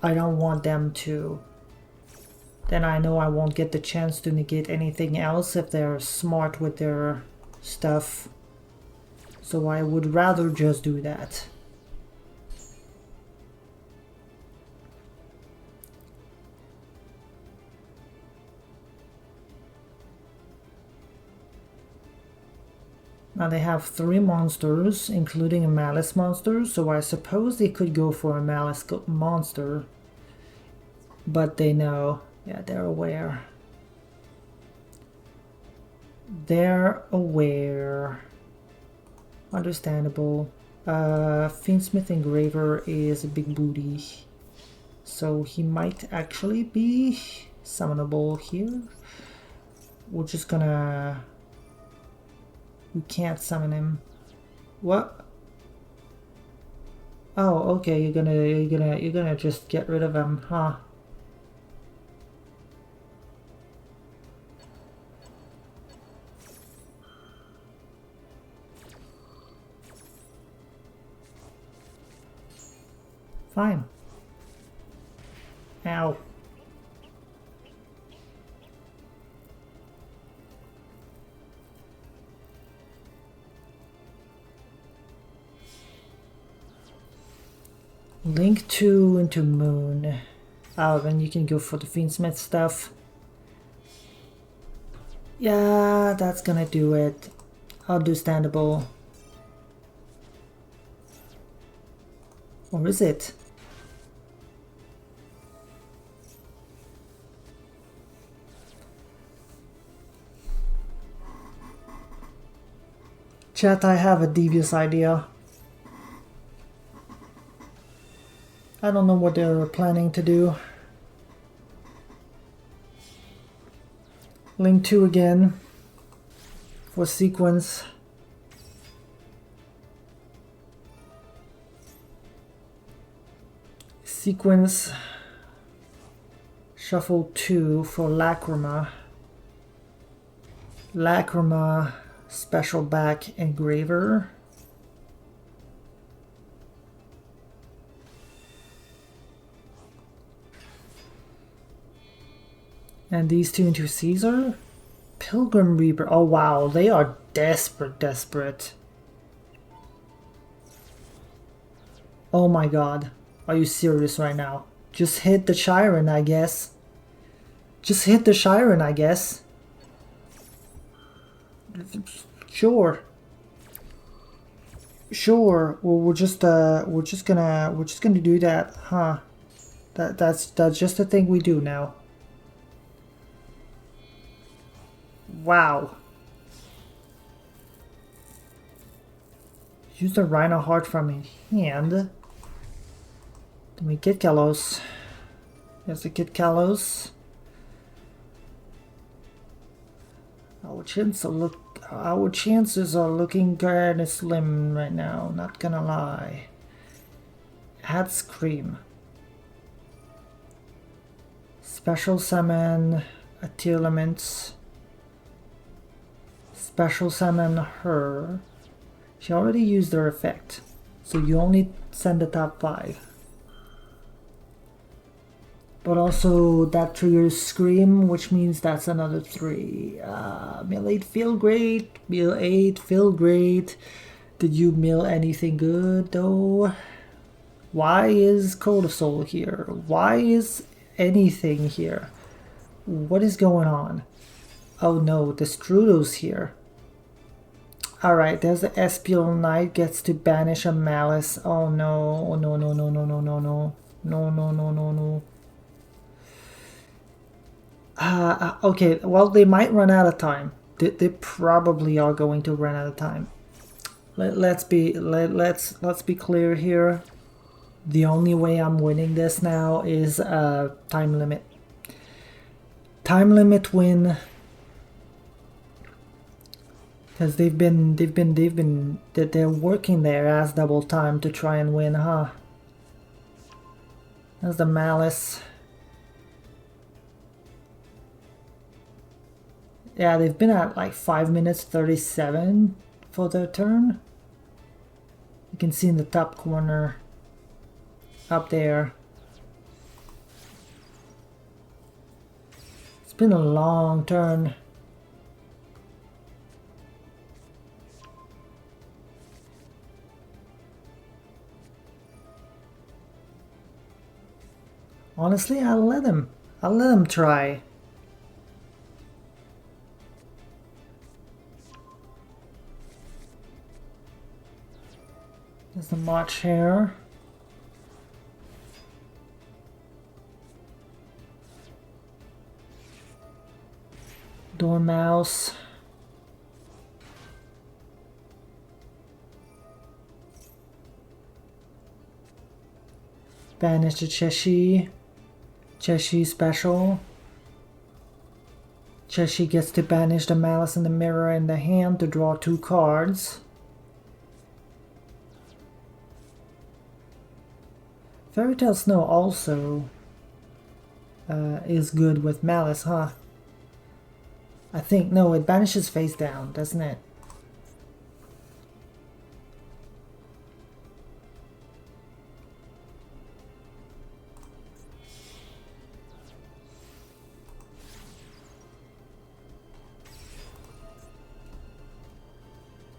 I don't want them to. Then I know I won't get the chance to negate anything else if they're smart with their stuff. So I would rather just do that. Now they have 3 monsters, including a Malice monster, so I suppose they could go for a Malice monster. But they know, yeah, they're aware. They're aware. Understandable. Fiendsmith Engraver is a big booty, so he might actually be summonable here. We're just gonna... We can't summon him. What? Oh, okay. You're gonna just get rid of him, huh? Fine. Ow. Link 2 into Moon. Oh, then you can go for the Fiendsmith stuff. Yeah, that's gonna do it. Understandable. Or is it? Chat, I have a devious idea. I don't know what they're planning to do. Link 2 again for sequence. Sequence. Shuffle 2 for Lacrima. Lacrima, special back engraver. And these two into Caesar? Pilgrim Reaper. Oh wow, they are desperate. Oh my god. Are you serious right now? Just hit the Chiron, I guess. Just hit the Chiron, I guess. Sure. Sure. Well, we're just gonna do that, huh? That's just the thing we do now. Wow. Use the Rhino Heart from in hand. Then we get Kalos. There's the Kid Kalos. Our chances are looking kind of slim right now, not gonna lie. Add Scream. Special summon Elements. Special summon her. She already used her effect, so you only send the top 5. But also that triggers Scream, which means that's another 3. Mill 8 feel great. Mill 8 feel great. Did you mill anything good though? Why is Code of Soul here? Why is anything here? What is going on? Oh no, the Strudo's here. Alright, there's the Espial Knight gets to banish a Malice. Oh no, oh no. Okay, well, they might run out of time. They probably are going to run out of time. Let's be clear here. The only way I'm winning this now is time limit. Time limit win. Because they're working their ass double time to try and win, huh? There's the Malice. Yeah, they've been at like 5 minutes 37 for their turn. You can see in the top corner up there. It's been a long turn. Honestly, I'll let him try. There's the March Hare. Dormouse. Banish the Cheshi. Cheshi special. Cheshi gets to banish the Malice in the Mirror in the hand to draw 2 cards. Fairy Tale Snow also is good with Malice, huh? I think, no, it banishes face down, doesn't it?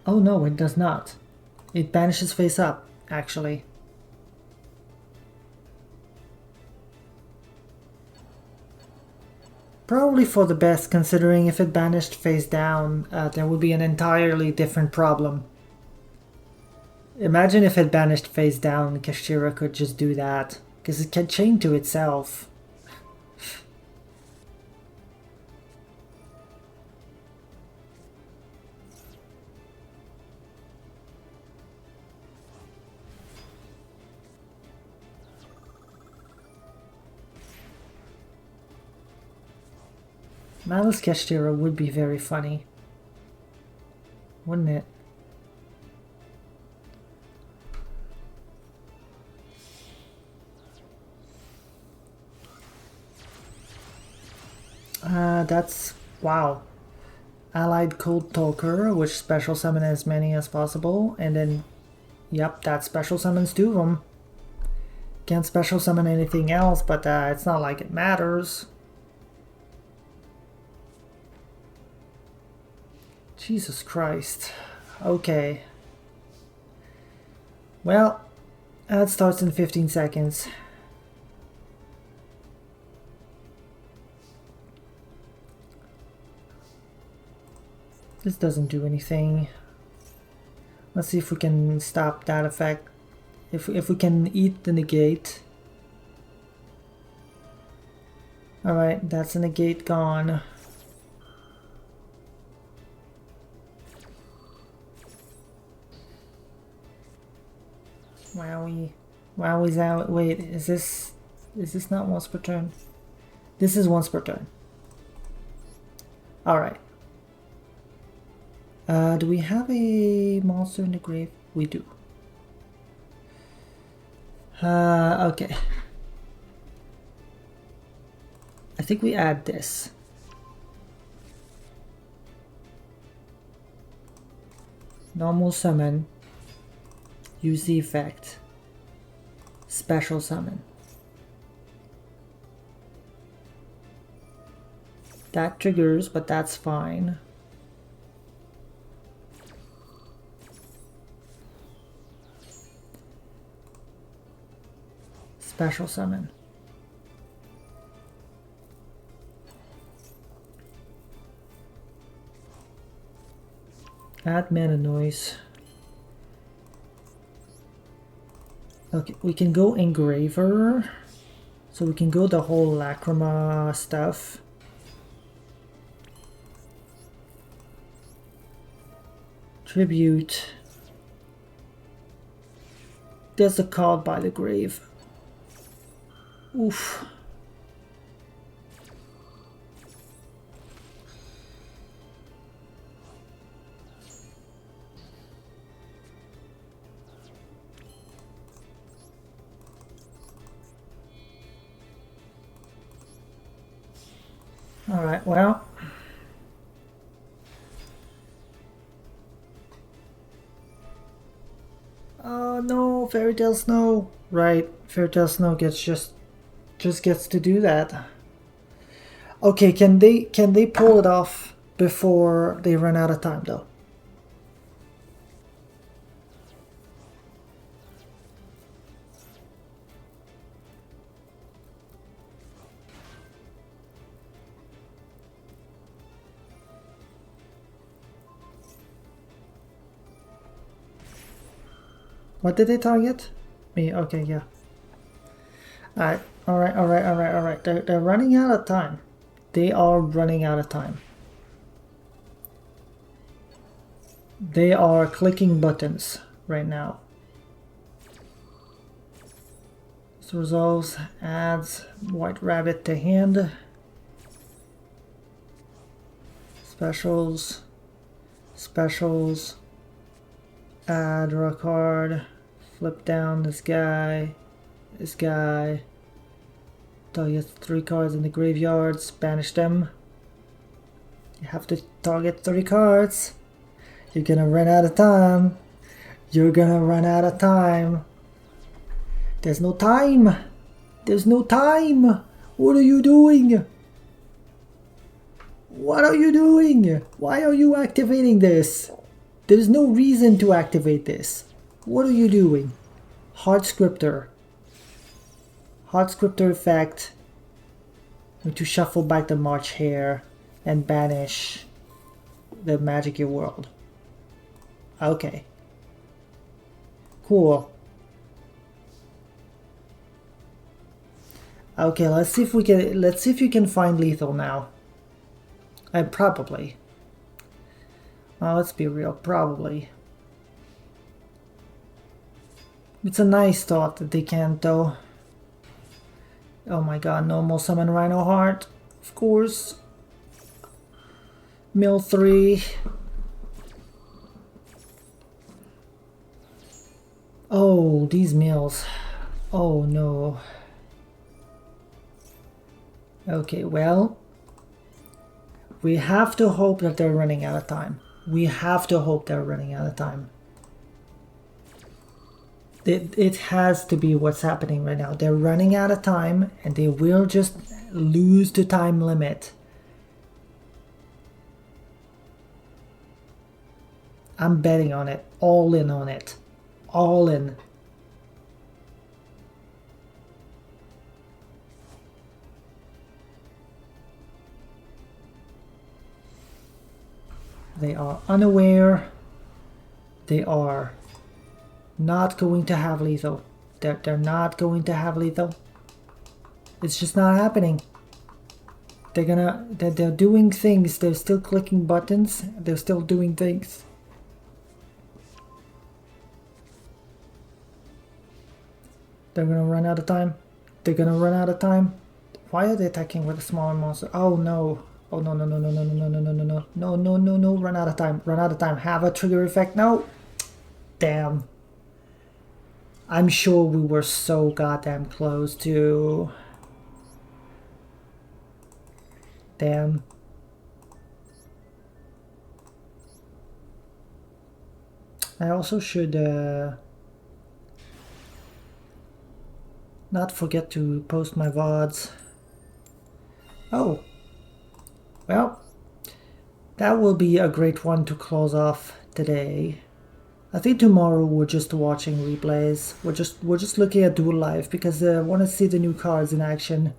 Oh no, it does not. It banishes face up, actually. Probably for the best, considering if it banished face down, there would be an entirely different problem. Imagine if it banished face down, Kashira could just do that, because it can chain to itself. Malice Kashtira would be very funny, wouldn't it? That's... wow. Allied Cold Talker, which special summon as many as possible, and then... yep, that special summons 2 of them. Can't special summon anything else, but it's not like it matters. Jesus Christ. Okay. Well, that starts in 15 seconds. This doesn't do anything. Let's see if we can stop that effect. If we can eat the negate. Alright, that's a negate gone. Wowie's out. Wait, is this not once per turn? This is once per turn. Alright. Do we have a monster in the grave? We do. Okay. I think we add this. Normal summon. Use the effect. Special summon. That triggers, but that's fine. Special summon. Add mana noise. Okay, we can go Engraver. So we can go the whole Lacrima stuff. Tribute. There's a card by the grave. Oof. All right, well. Oh no, Fairy Tale Snow. Right, Fairy Tale Snow gets just gets to do that. Okay, can they pull it off before they run out of time though? What did they target? Me, okay, yeah. Alright. They're running out of time. They are running out of time. They are clicking buttons right now. This resolves, adds White Rabbit to hand. Specials. Add, draw a card. Flip down this guy. Target 3 cards in the graveyards. Banish them. You have to target 3 cards. You're gonna run out of time. There's no time. What are you doing? Why are you activating this? There's no reason to activate this. What are you doing? Hard Scripter effect. Need to shuffle back the March Hare and banish the Magic World. Okay. Cool. Okay, let's see if you can find lethal now. Probably. Well, let's be real, probably. It's a nice thought that they can't though. Oh my god, normal summon Rhino Heart, of course. Mill 3. Oh, these mills. Oh no. Okay, well. We have to hope that they're running out of time. It has to be what's happening right now. They're running out of time and they will just lose the time limit. I'm betting on it. All in on it. All in. They are unaware. They are not going to have lethal. They're not going to have lethal. It's just not happening. They're doing things. They're still clicking buttons. They're still doing things. They're gonna run out of time. They're gonna run out of time. Why are they attacking with a smaller monster? Oh no. Oh no no no no no no no no no no no no no no no, run out of time. Run out of time. Have a trigger effect. No. Damn. I'm sure we were so goddamn close to... Damn. I also should not forget to post my VODs. Oh. Well, that will be a great one to close off today. I think tomorrow we're just watching replays. We're just looking at Duel Live because I want to see the new cards in action.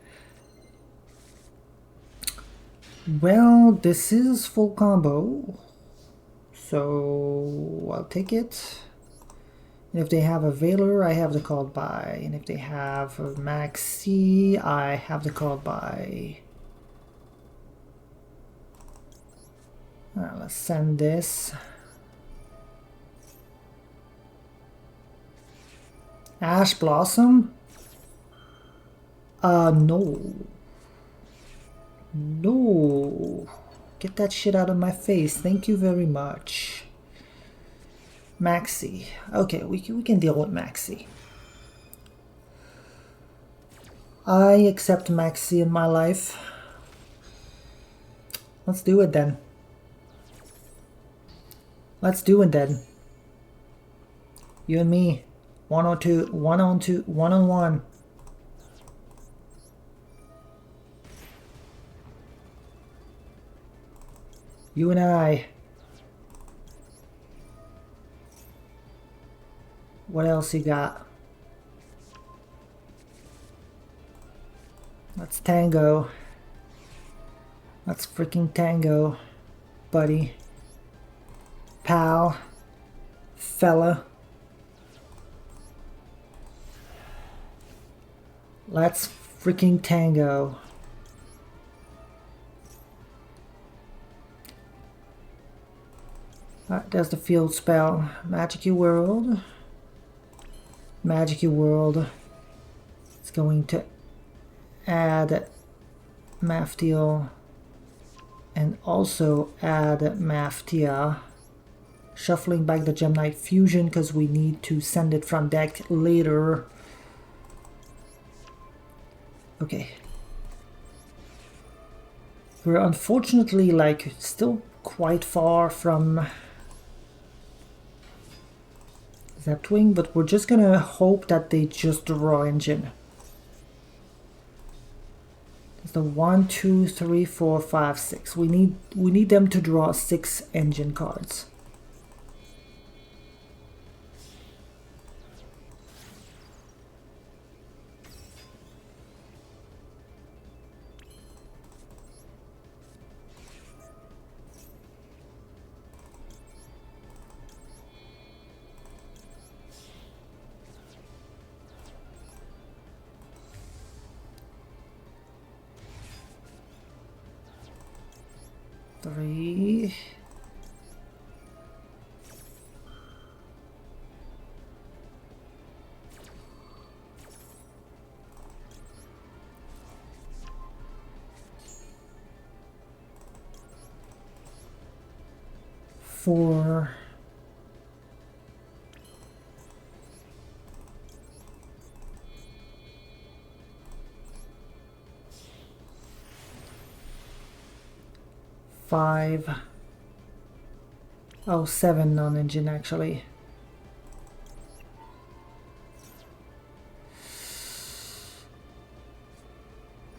Well, this is full combo, so I'll take it. And if they have a Valor, I have the called by. And if they have a Maxi, I have the called by. Alright, let's send this. Ash Blossom? No. No. Get that shit out of my face. Thank you very much. Maxi. Okay, we can deal with Maxi. I accept Maxi in my life. Let's do it then. Let's do it then. You and me. 1-on-2, 1-on-2, 1-on-1. You and I. What else you got? Let's tango. Let's freaking tango, buddy. Pal. Fella. Let's freaking tango. Alright, there's the field spell. Magic You World. Magic You World. It's going to add Maftiel and also add Maftia. Shuffling back the Gem Knight Fusion because we need to send it from deck later. Okay. We're unfortunately like still quite far from Zeptwing, but we're just gonna hope that they just draw engine. It's the 1, 2, 3, 4, 5, 6. We need them to draw 6 engine cards. Three. Four. Five. Oh, 7 non-engine actually.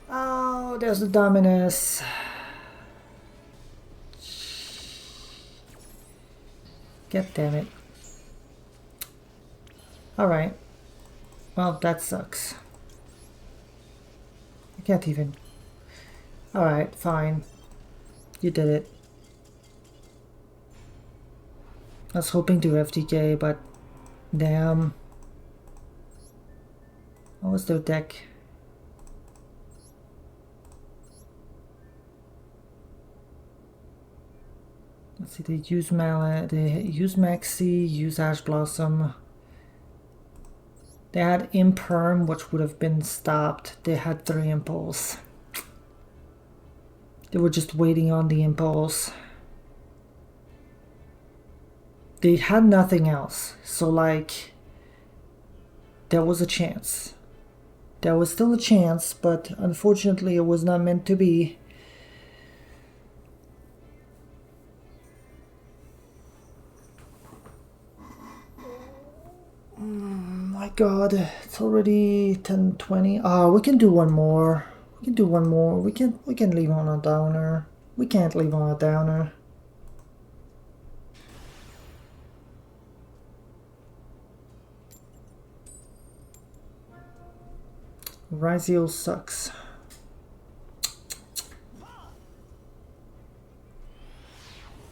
Oh, there's the Dominus. God damn it. Alright. Well, that sucks. I can't even... Alright, fine. You did it. I was hoping to FTK, but... Damn. What was their deck? Let's see, they use Maxi, use Ash Blossom. They had Imperm, which would have been stopped. They had 3 Impulse. They were just waiting on the Impulse. They had nothing else. So, like, there was a chance. There was still a chance, but unfortunately it was not meant to be. My god, it's already 10:20. Ah, we can do one more. We can do one more. We can leave on a downer. We can't leave on a downer. Rizio sucks.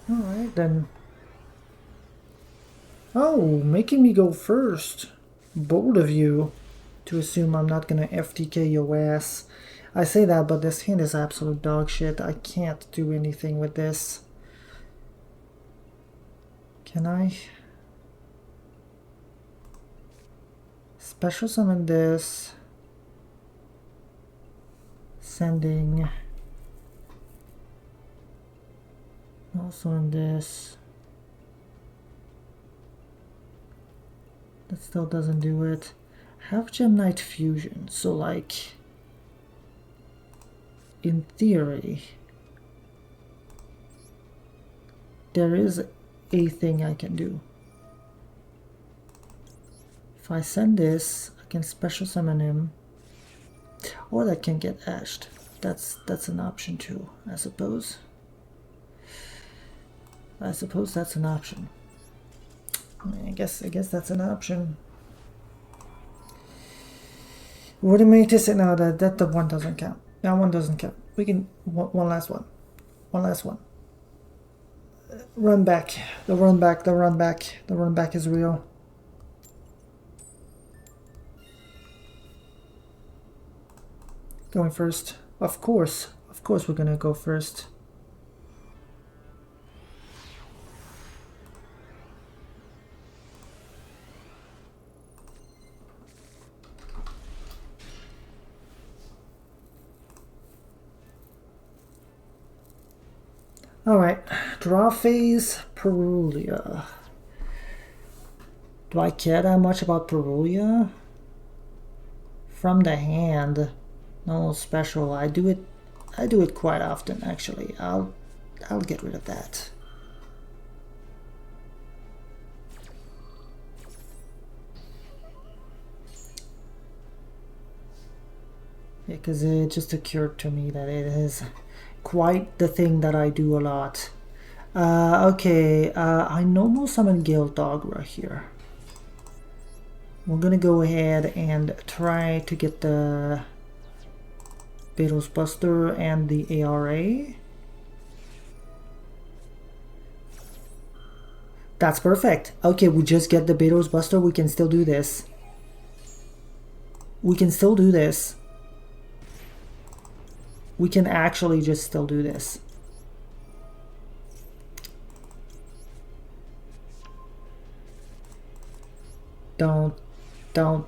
Alright then. Oh, making me go first. Bold of you to assume I'm not gonna FTK your ass. I say that, but this hand is absolute dog shit. I can't do anything with this. Can I? Special summon this. Sending. Also in this. That still doesn't do it. Have Gem Knight Fusion, so like, in theory, there is a thing I can do. If I send this, I can special summon him, or that can get ashed. That's an option too, I suppose. I suppose that's an option. I guess that's an option. Would it make this? No, that the one doesn't count. That one doesn't count. We can one last one. One last one. Run back. The run back. The run back. The run back is real. Going first. Of course. Of course we're gonna go first. Alright, draw phase, Perulia. Do I care that much about Perulia? From the hand, no special. I do it quite often actually. I'll get rid of that. Yeah, because it just occurred to me that it is quite the thing that I do a lot. Okay, I normal summon Guild Dogra here. We're gonna go ahead and try to get the Betos Buster and the ARA. That's perfect. Okay, we just get the Betos Buster. We can still do this. We can still do this. We can actually just still do this. Don't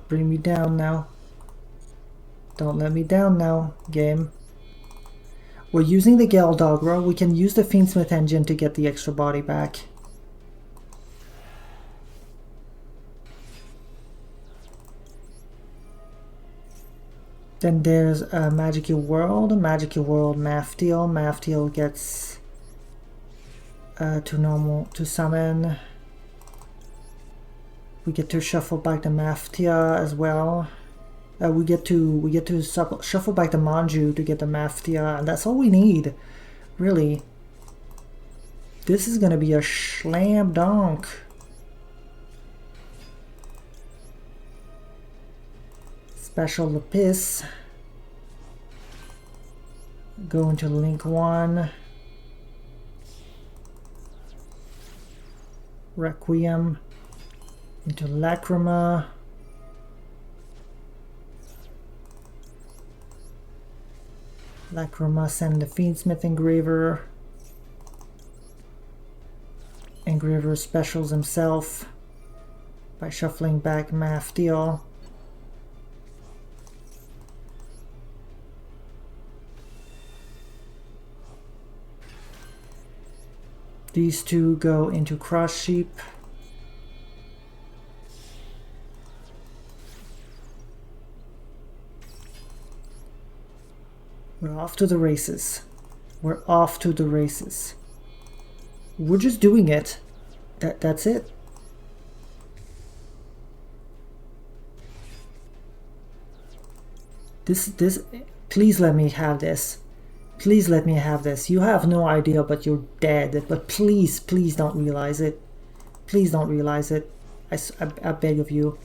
bring me down now. Don't let me down now, game. We're using the Gale Dogra. We can use the Fiendsmith engine to get the extra body back. Then there's a Magical World. Magical World Maftiel. Maftiel gets to summon. We get to shuffle back the Maftia as well. We get to shuffle back the Manju to get the Maftia, and that's all we need, really. This is gonna be a slam dunk. Special Lapis. Go into Link 1. Requiem. Into Lacrima. Lacrima, send the Fiendsmith Engraver. Engraver specials himself by shuffling back Maftiel. These two go into Cross Sheep. We're off to the races. We're off to the races. We're just doing it. That's it. This, please let me have this. Please let me have this. You have no idea, but you're dead. But please don't realize it. Please don't realize it. I beg of you.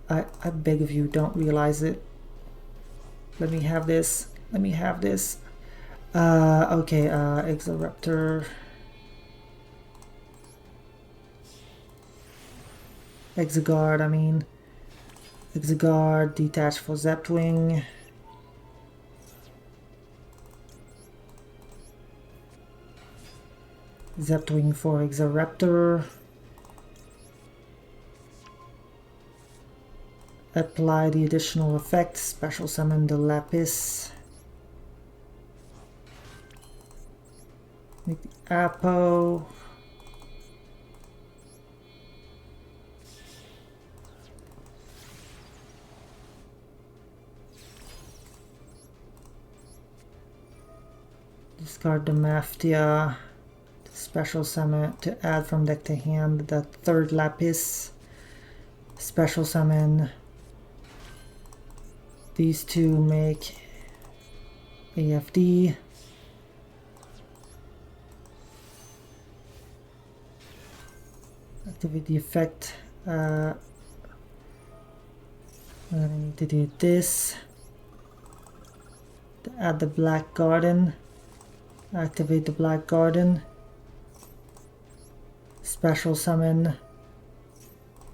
I beg of you, don't realize it. Let me have this. Let me have this. Okay, Exoraptor. Exiguard, I mean. Exiguard, detach for Zeptwing. Zeptwing for Exoraptor. Apply the additional effect, special summon the Lapis. Make the Apo. Discard the Maftia. Special summon to add from deck to hand the third Lapis. Special summon. These two make AFD. Activate the effect. I'm gonna need to do this. To add the Black Garden. Activate the Black Garden. Special summon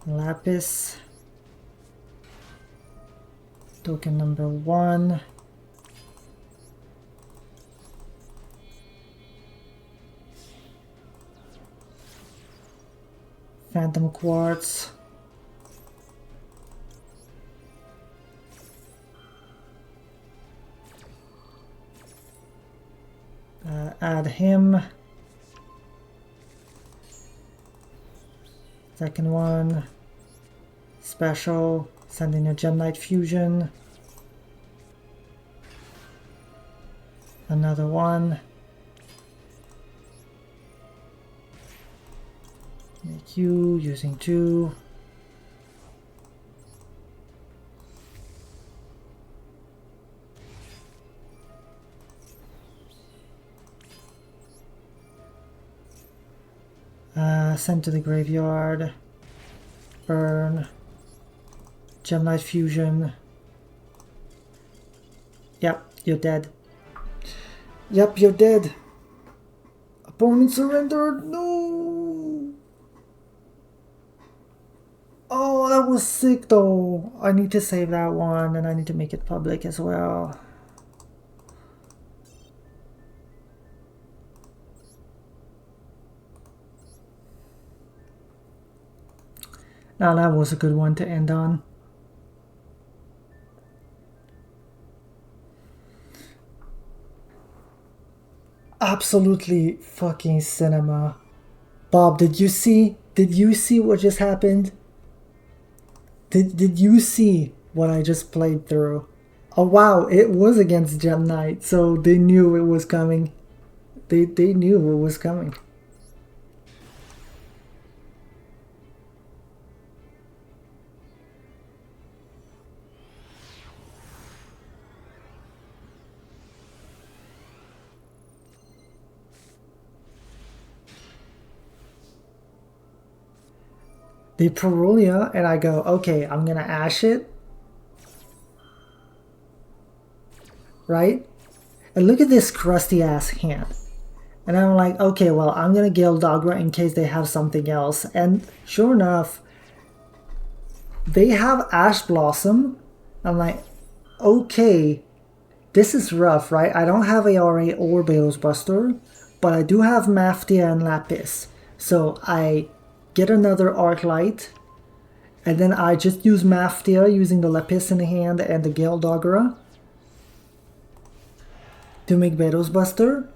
Lapis. Token number 1. Phantom Quartz. Add him. Second one. Special. Send in a Gem Knight Fusion. Another one. Make you using 2. Send to the graveyard. Burn. Gem Knight Fusion. Yep, you're dead. Yep, you're dead. Opponent surrendered. No. Oh, that was sick though. I need to save that one and I need to make it public as well. Now that was a good one to end on. Absolutely fucking cinema. Bob, did you see what just happened? Did you see what I just played through? Oh wow, it was against Gem Knight, so they knew it was coming. They knew it was coming. They Perulia, and I go, okay, I'm gonna ash it right? And look at this crusty ass hand. And I'm like, okay, well, I'm gonna Gildogra in case they have something else. And sure enough, they have Ash Blossom. I'm like, okay, this is rough, right? I don't have ARA or Beos Buster, but I do have Maftia and Lapis. So I get another Arc Light, and then I just use Maftia using the Lapis in the hand and the Gildogra to make Bedos Buster.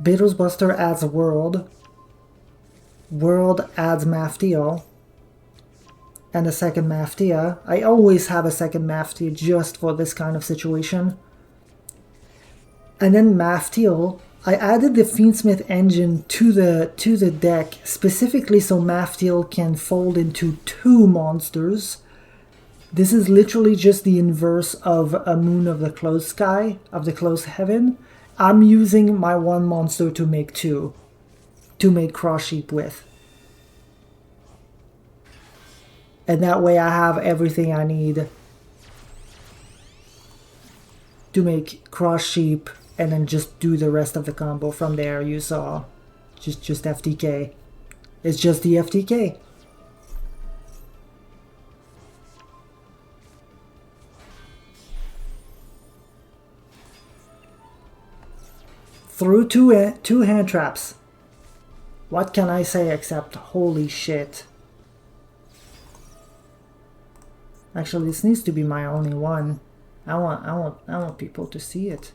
Bedos Buster adds World. World adds Maftia. And a second Maftia. I always have a second Maftia just for this kind of situation. And then Maftia, I added the Fiendsmith engine to the deck specifically so Maftia can fold into 2 monsters. This is literally just the inverse of a Moon of the Closed Sky, of the Closed Heaven. I'm using my 1 monster to make 2, to make Cross Sheep with. And that way I have everything I need to make Cross Sheep and then just do the rest of the combo from there. You saw just FTK. It's just the FTK. Through two hand traps. What can I say except holy shit? Actually, this needs to be my only one. I want people to see it.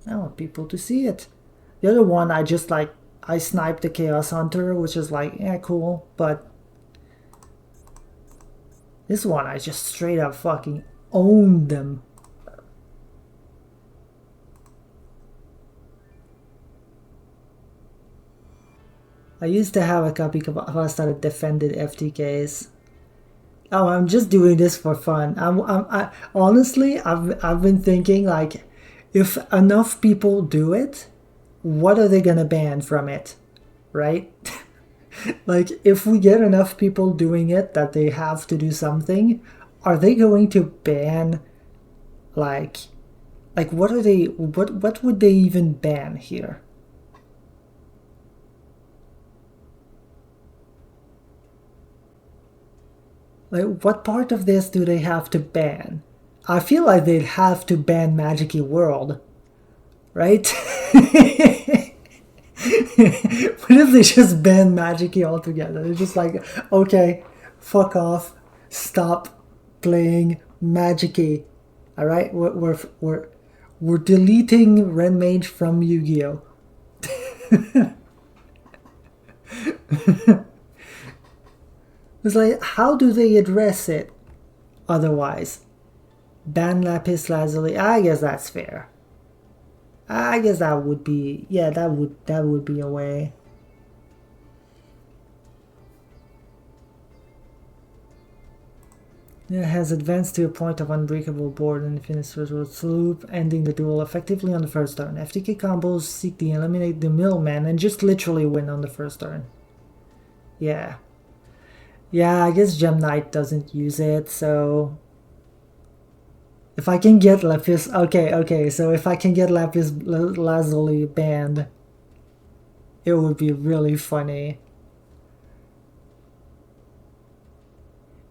I want people to see it. The other one, I just like, I sniped the Chaos Hunter, which is like, yeah, cool, but this one, I just straight up fucking owned them. I used to have a copy of us that defended FTKs. Oh, I'm just doing this for fun. I honestly, I've been thinking, like, if enough people do it, what are they gonna ban from it, right? Like, if we get enough people doing it that they have to do something, are they going to ban, like what are they? What would they even ban here? Like, what part of this do they have to ban? I feel like they'd have to ban Magic-y World, right? What if they just ban Magic-y altogether? They're just like, okay, fuck off, stop playing Magic-y. All right, we're deleting Red Mage from Yu-Gi-Oh. It's like, how do they address it otherwise? Ban Lapis Lazuli. I guess that's fair. I guess that would be, yeah, that would be a way. It has advanced to a point of unbreakable board and finishes with sloop, ending the duel effectively on the first turn. FTK combos seek to eliminate the middleman and just literally win on the first turn. Yeah. Yeah, I guess Gem Knight doesn't use it, so if I can get Lapis, okay, so if I can get Lapis Lazuli banned, it would be really funny.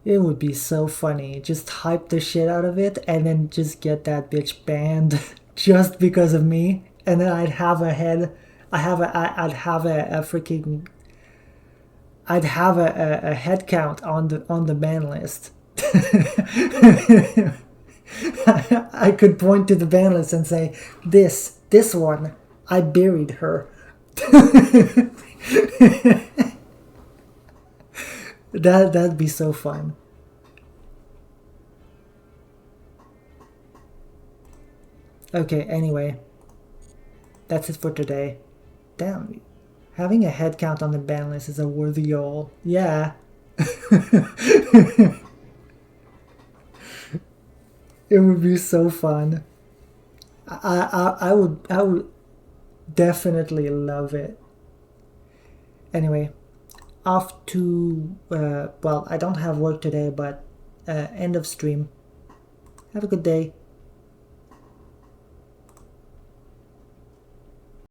It would be so funny. Just hype the shit out of it and then just get that bitch banned just because of me, and then I'd have a head. I'd have a freaking. I'd have a head count on the ban list. I could point to the ban list and say, this one, I buried her. That'd be so fun. Okay, anyway, that's it for today. Damn. Having a head count on the ban list is a worthy goal. Yeah. It would be so fun. I would definitely love it. Anyway, off to well, I don't have work today, but end of stream. Have a good day.